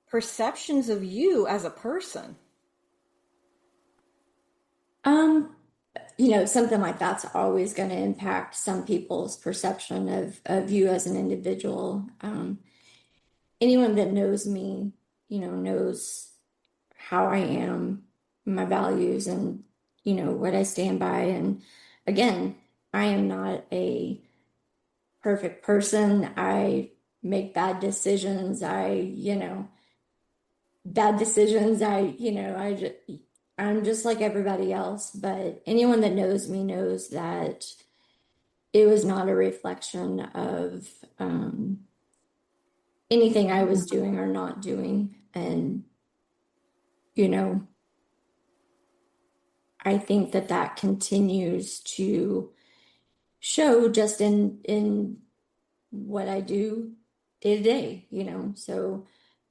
perceptions of you as a person? Um, Something like that's always going to impact some people's perception of you as an individual. Anyone that knows me, knows how I am, my values, and, what I stand by. And again, I am not a perfect person. I make bad decisions. Bad decisions. I'm just like everybody else, but anyone that knows me knows that it was not a reflection of anything I was doing or not doing. And, you know, I think that continues to show just in what I do day to day, So,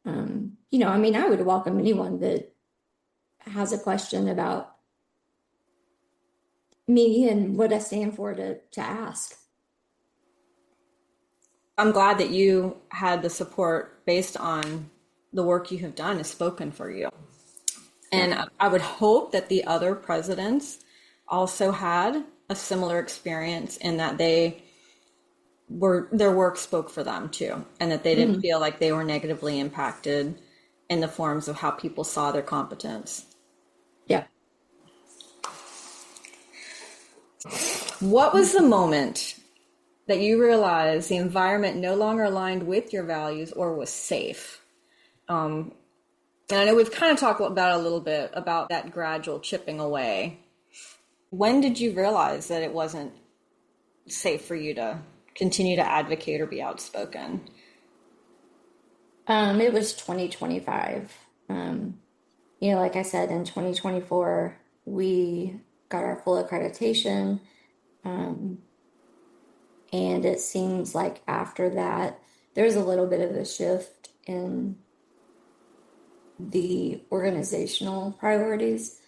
I mean, I would welcome anyone that has a question about me and what I stand for to ask. I'm glad that you had the support based on the work you have done is spoken for you. And I would hope that the other presidents also had a similar experience in that their work spoke for them too, and that they didn't feel like they were negatively impacted in the forms of how people saw their competence. Yeah. What was the moment that you realized the environment no longer aligned with your values or was safe? And I know we've kind of talked about a little bit about that gradual chipping away. When did you realize that it wasn't safe for you to continue to advocate or be outspoken? It was 2025. Like I said, in 2024, we got our full accreditation. And it seems like after that, there's a little bit of a shift in the organizational priorities.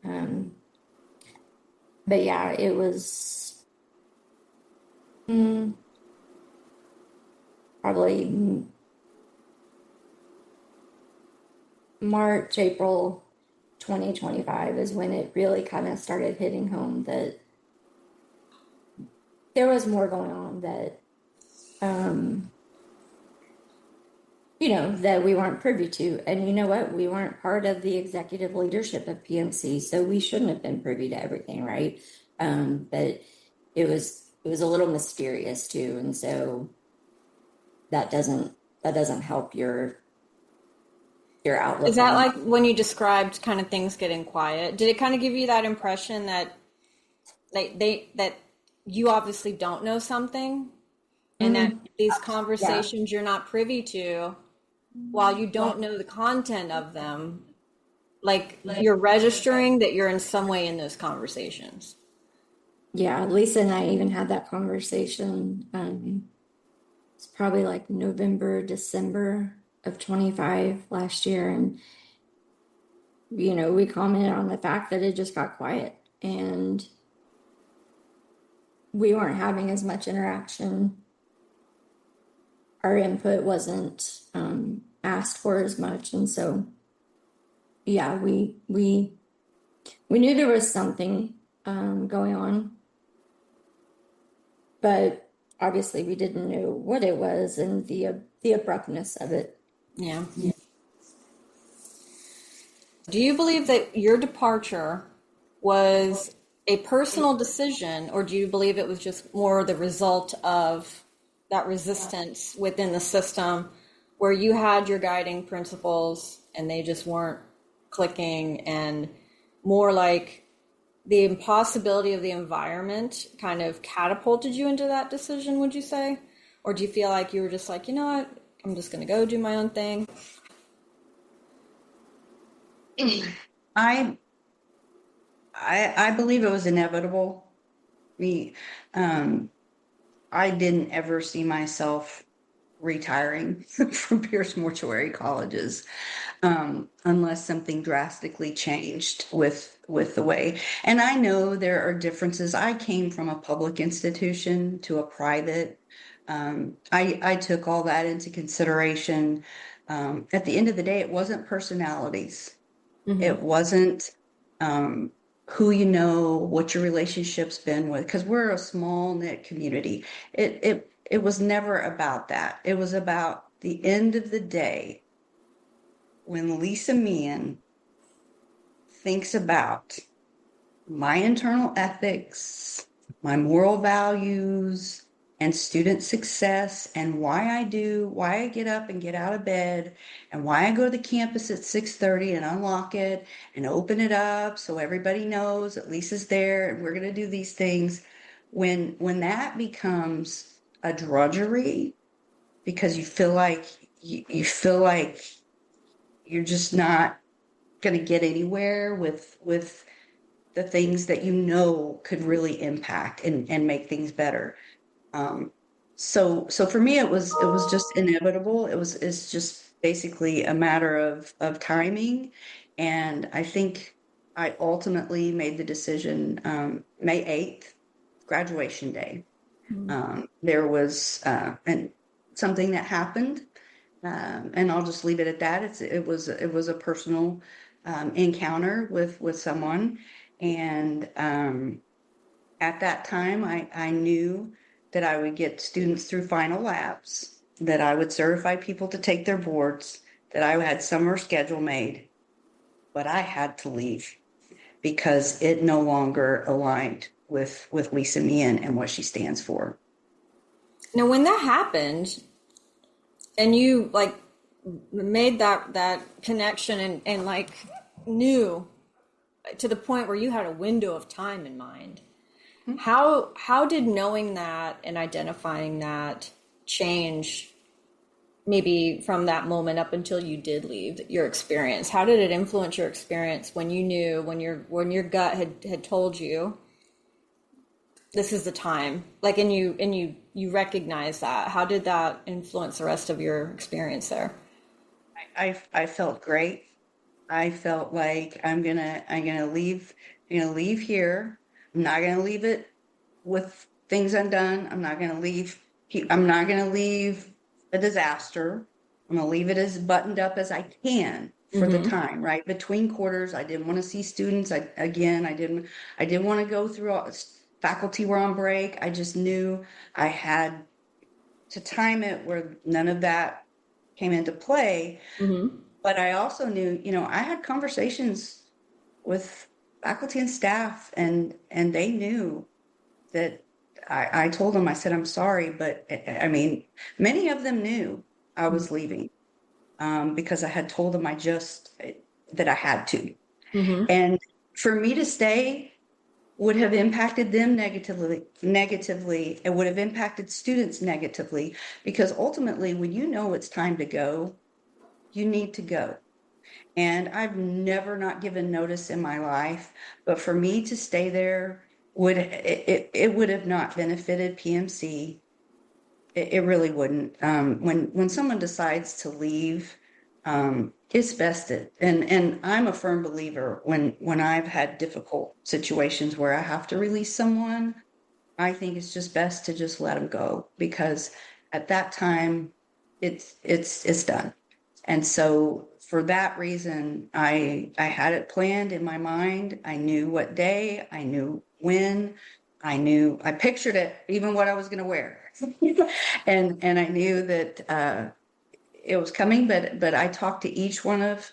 But yeah, it was probably March, April 2025 is when it really kind of started hitting home that there was more going on that, that we weren't privy to. And you know what? We weren't part of the executive leadership of PMC, so we shouldn't have been privy to everything, right? But it was a little mysterious too, and so that doesn't help your outlook. Is that like when you described kind of things getting quiet? Did it kind of give you that impression that that you obviously don't know something, and that these conversations you're not privy to, while you don't know the content of them, like you're registering that you're in some way in those conversations? Yeah, Lisa and I even had that conversation. It's probably like November, December of 25 last year. And, we commented on the fact that it just got quiet and we weren't having as much interaction. Our input wasn't asked for as much. And so, yeah, we knew there was something going on, but obviously we didn't know what it was and the abruptness of it. Yeah. Do you believe that your departure was a personal decision, or do you believe it was just more the result of that resistance within the system where you had your guiding principles and they just weren't clicking, and more like the impossibility of the environment kind of catapulted you into that decision, would you say? Or do you feel like you were just like, you know what, I'm just going to go do my own thing? I I believe it was inevitable. Me, I didn't ever see myself retiring from Pierce Mortuary Colleges, unless something drastically changed with the way. And I know there are differences. I came from a public institution to a private. I took all that into consideration. At the end of the day, it wasn't personalities. Mm-hmm. It wasn't who you know, what your relationship's been with, because we're a small knit community. It was never about that. It was about the end of the day when Lisa Meehan thinks about my internal ethics, my moral values, and student success, and why I get up and get out of bed, and why I go to the campus at 6:30 and unlock it and open it up so everybody knows that Lisa's there and we're going to do these things. When that becomes a drudgery because you feel like you're just not going to get anywhere with the things that you know could really impact and make things better. So for me, it was just inevitable. It's just basically a matter of timing, and I think I ultimately made the decision May 8th, graduation day. There was and something that happened, and I'll just leave it at that. It was a personal encounter with someone, and at that time, I knew that I would get students through final labs, that I would certify people to take their boards, that I had summer schedule made, but I had to leave because it no longer aligned with Lisa Meehan and what she stands for. Now, when that happened, and you like made that connection and like knew to the point where you had a window of time in mind, how did knowing that and identifying that change maybe from that moment up until you did leave your experience? How did it influence your experience when you knew, when your gut had told you this is the time, like, and you recognize that? How did that influence the rest of your experience there? I felt great. I felt like I'm gonna leave here. I'm not gonna leave it with things undone. I'm not gonna leave a disaster. I'm gonna leave it as buttoned up as I can for the Mm-hmm. time, right? Between quarters, I didn't want to see students. I didn't want to go through faculty were on break. I just knew I had to time it where none of that came into play. Mm-hmm. But I also knew, I had conversations with faculty and staff, and they knew that I told them, I said, I'm sorry, but I mean, many of them knew I was leaving, because I had told them that I had to. Mm-hmm. And for me to stay would have impacted them negatively. It would have impacted students negatively, because ultimately, when you know it's time to go, you need to go. And I've never not given notice in my life, but for me to stay there it would have not benefited PMC. It really wouldn't. When someone decides to leave, it's vested, and I'm a firm believer when I've had difficult situations where I have to release someone, I think it's just best to just let them go, because at that time it's done. And so for that reason, I had it planned in my mind. I knew what day, I knew when, I pictured it, even what I was going to wear. And I knew that it was coming, but I talked to each one of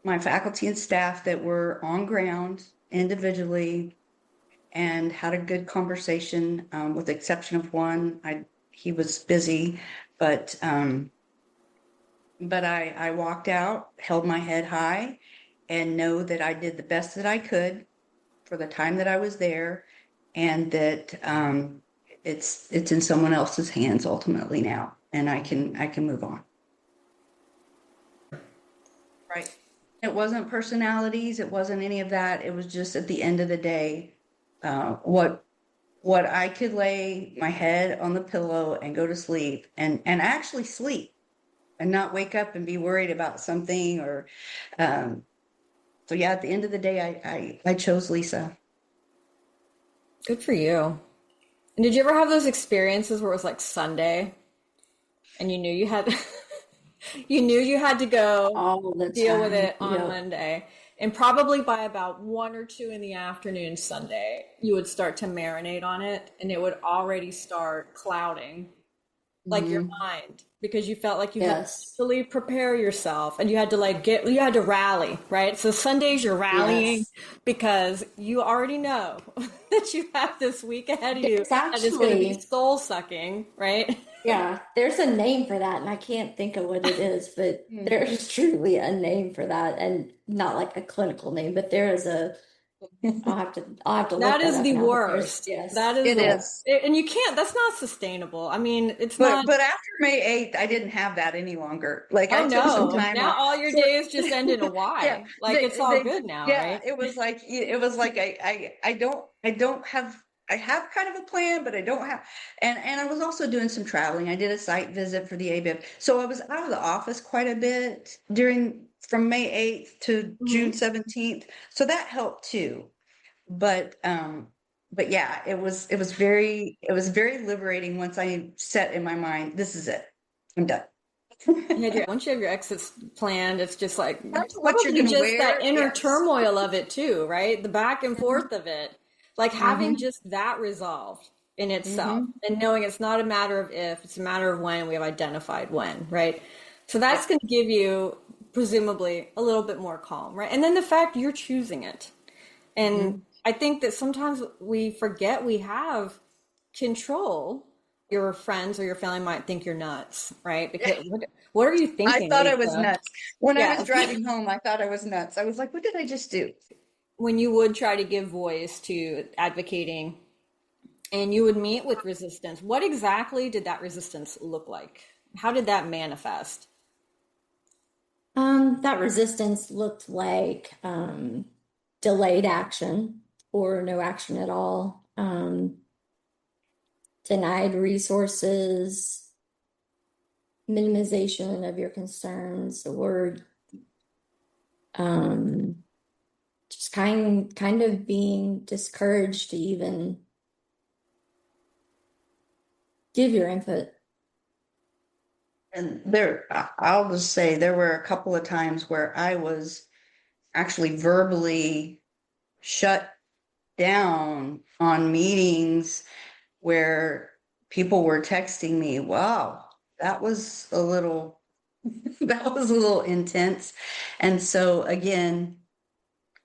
my faculty and staff that were on ground individually and had a good conversation, with the exception of one. He was busy, but I walked out, held my head high, and know that I did the best that I could for the time that I was there, and that it's in someone else's hands ultimately now, and I can move on. Right. It wasn't personalities. It wasn't any of that. It was just at the end of the day, what I could lay my head on the pillow and go to sleep and actually sleep and not wake up and be worried about something or, so yeah, at the end of the day, I chose Lisa. Good for you. And did you ever have those experiences where it was like Sunday and you knew you had you knew you had to go All the deal with time. it on Monday, and probably by about 1 or 2 in the afternoon Sunday, you would start to marinate on it and it would already start clouding like your mind, because you felt like you had to Yes. mentally prepare yourself and you had to you had to rally, right? So Sundays you're rallying Yes. because you already know that you have this week ahead of you There's and it's going to be actually, soul sucking, right? yeah, there's a name for that, and I can't think of what it is, but Mm. there's truly a name for that, and not like a clinical name, but there is a, I'll have to look That that is up the now, but there's, worst. That yes, is It the, yes. is. and you can't, that's not sustainable. I mean, it's not, But after May 8th, I didn't have that any longer. Like I oh took some no, time now off. all your So days just end in a yeah, Y. Like it's all good now, yeah, right? it was like I have kind of a plan, but I don't have, and I was also doing some traveling. I did a site visit for the ABF. So I was out of the office quite a bit from May 8th to June Mhm. 17th. So that helped too. But yeah, it was very liberating once I set in my mind, this is it. I'm done. Once you have your exits planned, it's just like That's what you're probably gonna just that wear. inner Yes. turmoil of it too, right? The back and forth of it, like having Mm-hmm. just that resolved in itself Mm-hmm. and knowing it's not a matter of if, it's a matter of when. We have identified when, right? So that's Yep. going to give you presumably a little bit more calm, right? And then the fact you're choosing it. And Mm-hmm. I think that sometimes we forget we have control. Your friends or your family might think you're nuts, right? Because what are you I thinking, thought I was Lisa? nuts. When I was Yes. driving home, I thought I was nuts. I was like, what did I just do? When you would try to give voice to advocating and you would meet with resistance, what exactly did that resistance look like? How did that manifest? That resistance looked like delayed action or no action at all, denied resources, minimization of your concerns, or um, just kind of being discouraged to even give your input. And I'll just say there were a couple of times where I was actually verbally shut down on meetings where people were texting me, wow, that was a little that was a little intense. And so again,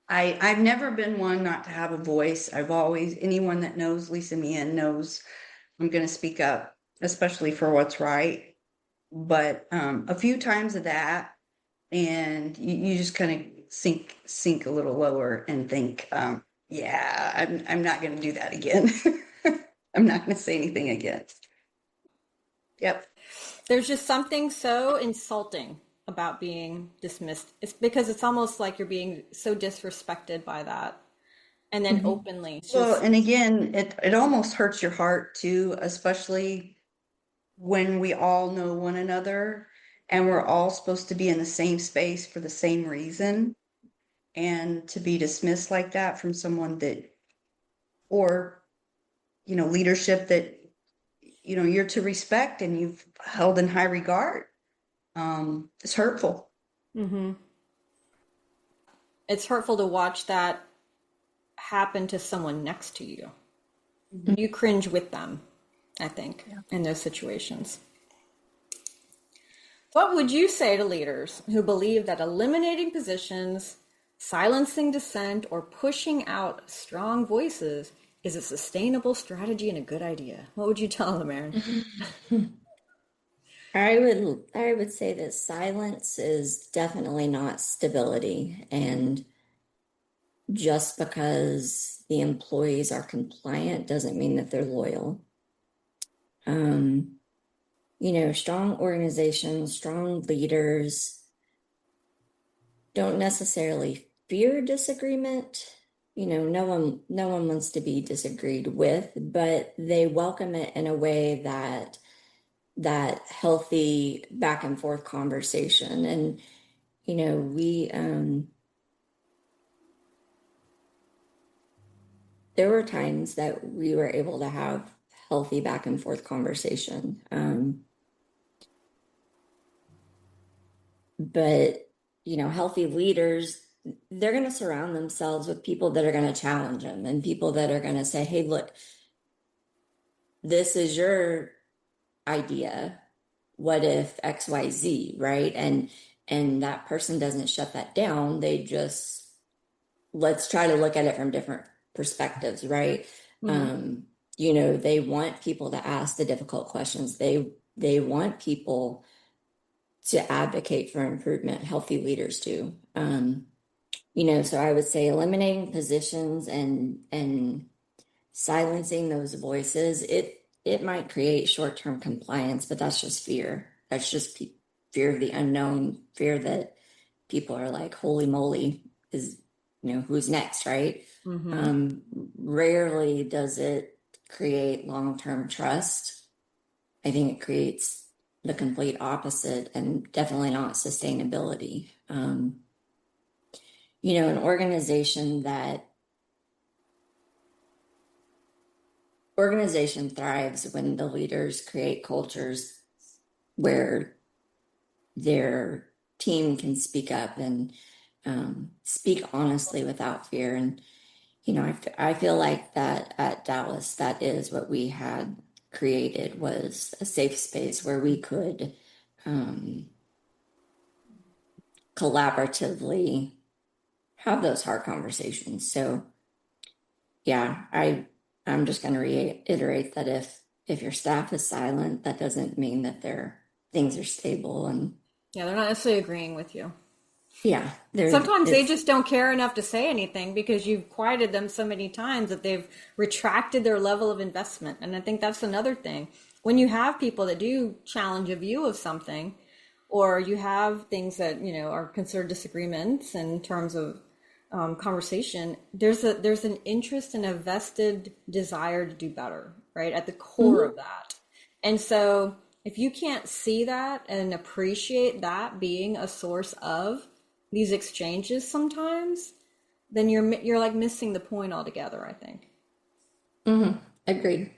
I've never been one not to have a voice. I've always, anyone that knows Lisa Meehan knows I'm going to speak up, especially for what's right. But a few times of that, and you just kind of sink a little lower and think, yeah, I'm not going to do that again. I'm not going to say anything again. Yep. There's just something so insulting about being dismissed. It's because it's almost like you're being so disrespected by that. and then Mhm. openly. It's Well, just, and again, it almost hurts your heart too, especially when we all know one another and we're all supposed to be in the same space for the same reason. And to be dismissed like that from someone that, or, leadership that, you're to respect and you've held in high regard, it's hurtful. hmm it's hurtful to watch that happen to someone next to you. Mhm. You cringe with them, I think, in those situations. What would you say to leaders who believe that eliminating positions, silencing dissent, or pushing out strong voices is a sustainable strategy and a good idea? What would you tell them, Erin? I would say that silence is definitely not stability. And just because the employees are compliant doesn't mean that they're loyal. Um, strong organizations, strong leaders don't necessarily fear disagreement. No one wants to be disagreed with, but they welcome it in a way that healthy back and forth conversation. And we there were times that we were able to have healthy back and forth conversation. But healthy leaders, they're going to surround themselves with people that are going to challenge them and people that are going to say, hey, look, this is your idea. What if XYZ, right? And that person doesn't shut that down. They just, let's try to look at it from different perspectives, right? Mm-hmm. They want people to ask the difficult questions. They want people to advocate for improvement. Healthy leaders do. So I would say eliminating positions and silencing those voices, it might create short-term compliance, but that's just fear. That's just fear of the unknown, fear that people are like, holy moly, is who's next, right? Mm-hmm. Um, Rarely does it create long-term trust. I think it creates the complete opposite and definitely not sustainability. An organization thrives when the leaders create cultures where their team can speak up and speak honestly without fear. And I feel like that at Dallas, that is what we had created, was a safe space where we could um, collaboratively have those hard conversations. So yeah, I'm just going to reiterate that if your staff is silent, that doesn't mean that their things are stable. And Yeah, they're not necessarily agreeing with you. yeah, there Sometimes they it's just don't care enough to say anything because you've quieted them so many times that they've retracted their level of investment. And I think that's another thing. When you have people that do challenge a view of something, or you have things that, are considered disagreements in terms of conversation, there's an interest and a vested desire to do better, right? At the core Mhm. of that. And so if you can't see that and appreciate that being a source of these exchanges sometimes, then you're like missing the point altogether, I think. Agreed.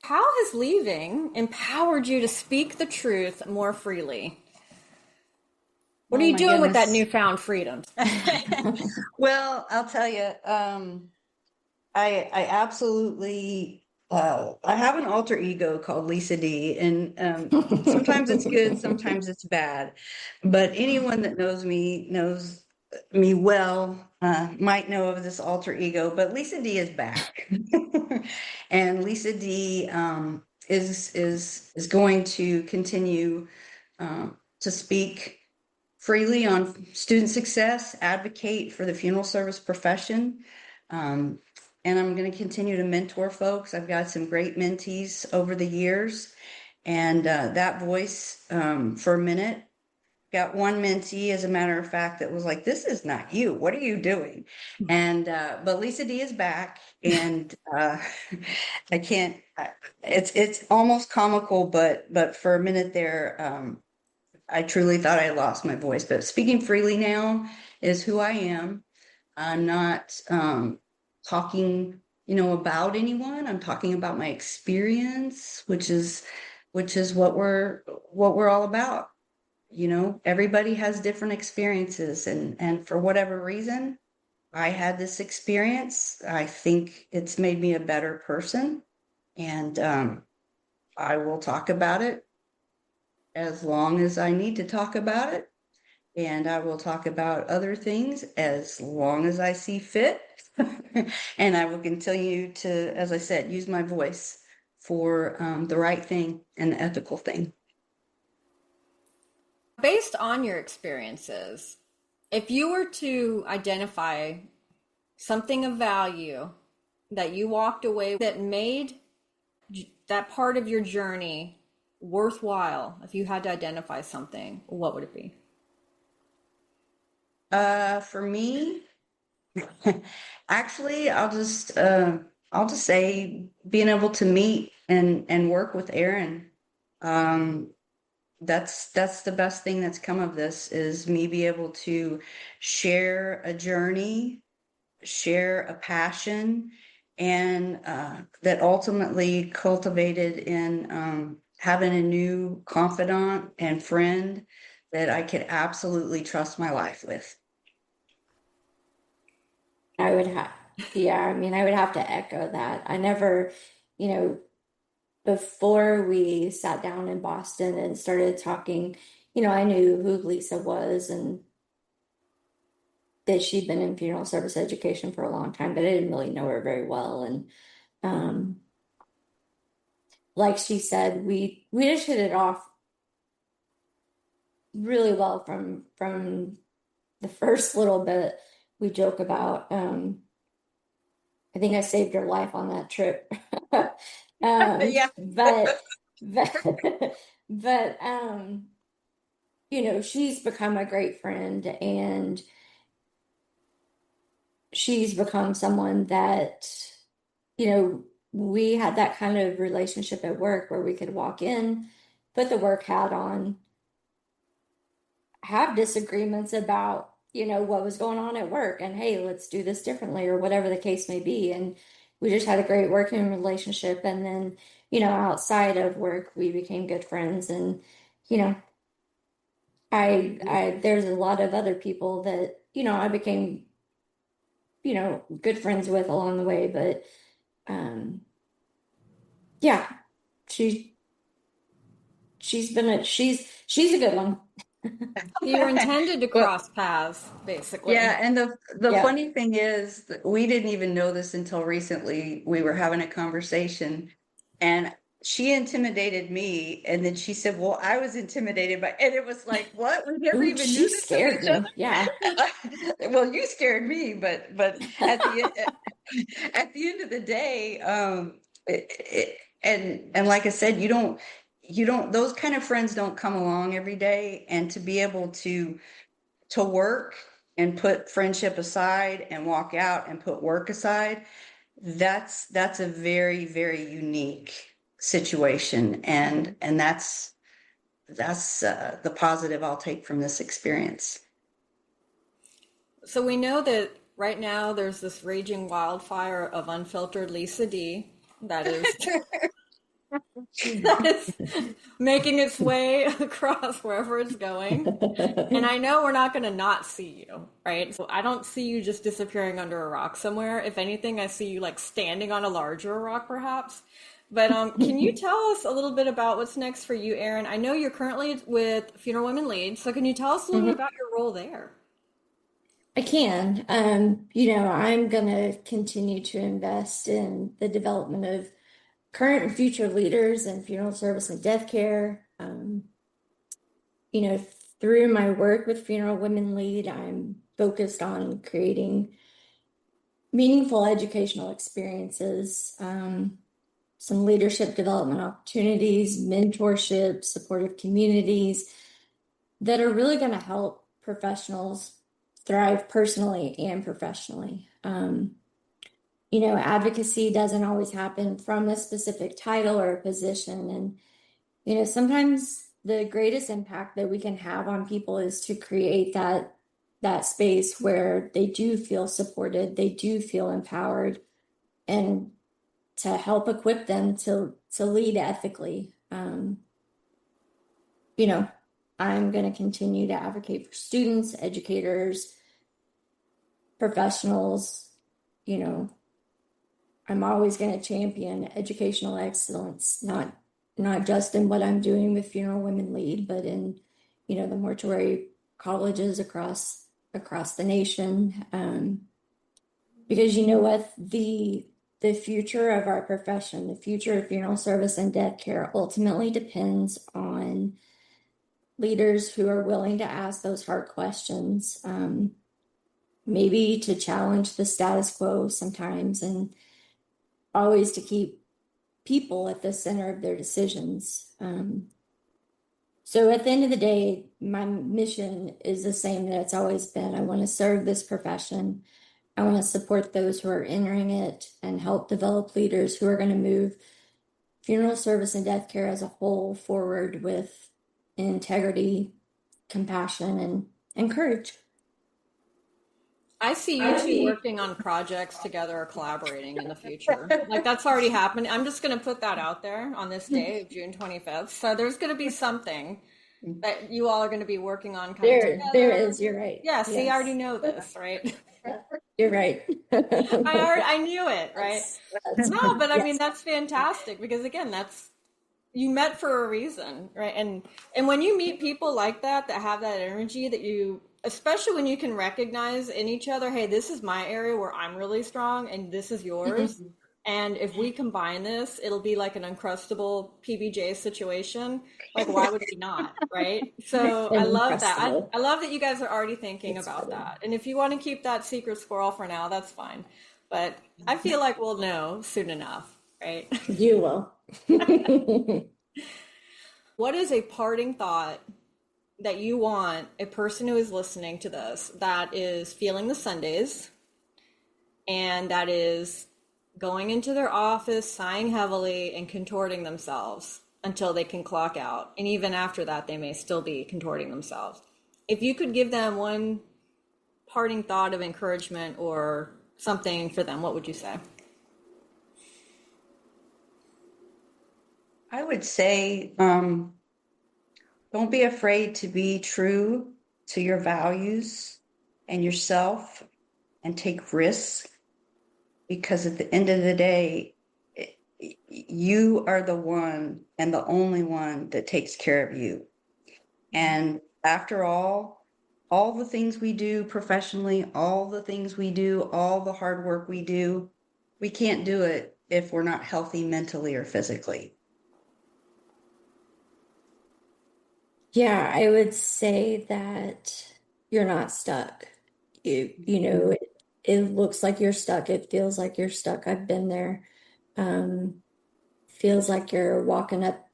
How has leaving empowered you to speak the truth more freely? What are Oh you my doing with that goodness. newfound freedom? Well, I'll tell you, I absolutely, I have an alter ego called Lisa D, and sometimes it's good, sometimes it's bad. But anyone that knows me well, might know of this alter ego. But Lisa D is back, and Lisa D is going to continue to speak freely on student success, advocate for the funeral service profession. Um, and I'm going to continue to mentor folks. I've got some great mentees over the years. And that voice, for a minute, got one mentee, as a matter of fact, that was like, "This is not you. What are you doing?" And but Lisa D is back, and I can't. It's almost comical, but for a minute there, I truly thought I lost my voice. But speaking freely now is who I am. I'm not talking, about anyone. I'm talking about my experience, which is what we're all about. Everybody has different experiences, and for whatever reason, I had this experience. I think it's made me a better person, and I will talk about it as long as I need to talk about it. And I will talk about other things as long as I see fit. And I will continue to, as I said, use my voice for the right thing and the ethical thing. Based on your experiences, if you were to identify something of value that you walked away that made that part of your journey worthwhile, if you had to identify something, what would it be? For me, actually, I'll just say being able to meet and work with Erin. Um, that's the best thing that's come of this, is me be able to share a journey, share a passion, and that ultimately cultivated in having a new confidant and friend that I could absolutely trust my life with. I would have, yeah, I mean, I would have to echo that. I never, you know, before we sat down in Boston and started talking, I knew who Lisa was and that she'd been in funeral service education for a long time, but I didn't really know her very well. And um, like she said, we just hit it off really well from the first little bit. We joke about. I think I saved her life on that trip. Yeah. But but but she's become a great friend, and she's become someone that, we had that kind of relationship at work where we could walk in, put the work hat on, have disagreements about, what was going on at work, and hey, let's do this differently, or whatever the case may be. And we just had a great working relationship. And then, outside of work, we became good friends. And, you know, I there's a lot of other people that, I became, good friends with along the way. But yeah, she she's a good one. You were intended to Well, cross paths, yeah, basically. and the Yeah. funny thing is that we didn't even know this until recently. We were having a conversation, and she intimidated me, and then she said, "Well, I was intimidated by," and it was like, "What? We never Ooh, even knew she this of scared each me. Yeah. other." Well, you scared me, but at the end of the day, and like I said, you don't those kind of friends don't come along every day, and to be able to work and put friendship aside and walk out and put work aside, that's a very, very unique situation. And that's the positive I'll take from this experience. So we know that right now there's this raging wildfire of unfiltered Lisa D that is that is making its way across wherever it's going. And I know we're not going to not see you, right? So I don't see you just disappearing under a rock somewhere. If anything, I see you like standing on a larger rock, perhaps. But can you tell us a little bit about what's next for you, Erin? I know you're currently with Funeral Women Lead, so can you tell us a little bit Mhm. about your role there? I can. I'm going to continue to invest in the development of current and future leaders in funeral service and death care. You know, through my work with Funeral Women Lead, I'm focused on creating meaningful educational experiences, some leadership development opportunities, mentorship, supportive communities that are really going to help professionals thrive personally and professionally. Advocacy doesn't always happen from a specific title or a position. And, sometimes the greatest impact that we can have on people is to create that space where they do feel supported, they do feel empowered, and to help equip them to lead ethically. I'm going to continue to advocate for students, educators, professionals. I'm always going to champion educational excellence, not just in what I'm doing with Funeral Women Lead, but in, the mortuary colleges across the nation. Because you know what, the future of our profession, the future of funeral service and death care ultimately depends on leaders who are willing to ask those hard questions, maybe to challenge the status quo sometimes, and always to keep people at the center of their decisions. So at the end of the day, my mission is the same that it's always been. I want to serve this profession. I want to support those who are entering it and help develop leaders who are going to move funeral service and death care as a whole forward with integrity, compassion, and courage. I see you two working on projects together or collaborating in the future. Like that's already happened. I'm just going to put that out there on this day of June 25th. So there's going to be something that you all are going to be working on. There is, you're right. Yeah, see, yes. I already know this, right? You're right. I knew it, right? No, but I mean, that's fantastic because again, you met for a reason, right? And when you meet people like that have that energy that you, especially when you can recognize in each other, hey, this is my area where I'm really strong and this is yours. And if we combine this, it'll be like an uncrustable PBJ situation. Like, why would we not, right? So I love that. I love that you guys are already thinking about that. And if you want to keep that secret squirrel for now, that's fine. But I feel like we'll know soon enough, right? You will. What is a parting thought that you want a person who is listening to this that is feeling the Sundays and that is going into their office, sighing heavily and contorting themselves until they can clock out? And even after that, they may still be contorting themselves. If you could give them one parting thought of encouragement or something for them, what would you say? I would say, don't be afraid to be true to your values and yourself and take risks, because at the end of the day, you are the one and the only one that takes care of you. And after all the things we do professionally, all the things we do, all the hard work we do, we can't do it if we're not healthy mentally or physically. Yeah, I would say that you're not stuck. It looks like you're stuck. It feels like you're stuck. I've been there. Feels like you're walking up,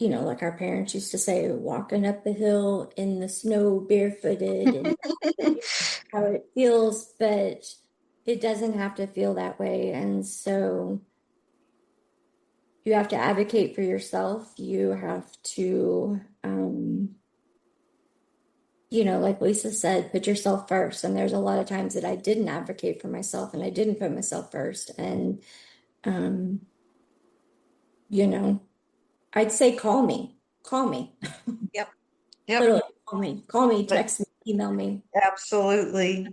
like our parents used to say, walking up the hill in the snow barefooted, and how it feels, but it doesn't have to feel that way. And so you have to advocate for yourself. You have to, like Lisa said, put yourself first. And there's a lot of times that I didn't advocate for myself and I didn't put myself first. And, I'd say call me. Yep. Literally, call me, text me, email me. Absolutely.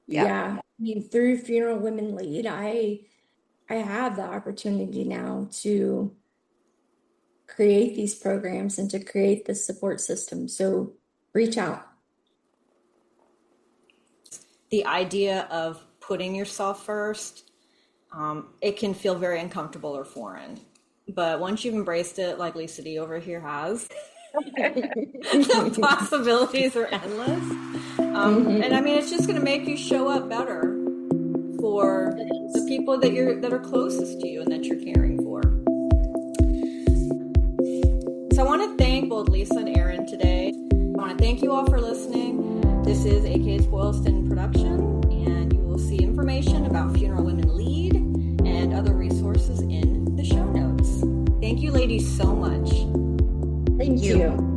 Yeah. I mean, through Funeral Women Lead, I have the opportunity now to create these programs and to create this support system. So reach out. The idea of putting yourself first, it can feel very uncomfortable or foreign. But once you've embraced it, like Lisa D over here has, the possibilities are endless. And I mean, it's just going to make you show up better for the people that are closest to you and that you're caring for. So I want to thank both Lisa and Erin today. I want to thank you all for listening. This is a Kates-Boylston production, and you will see information about Funeral Women Lead and other resources in the show notes. Thank you, ladies, so much. Thank you.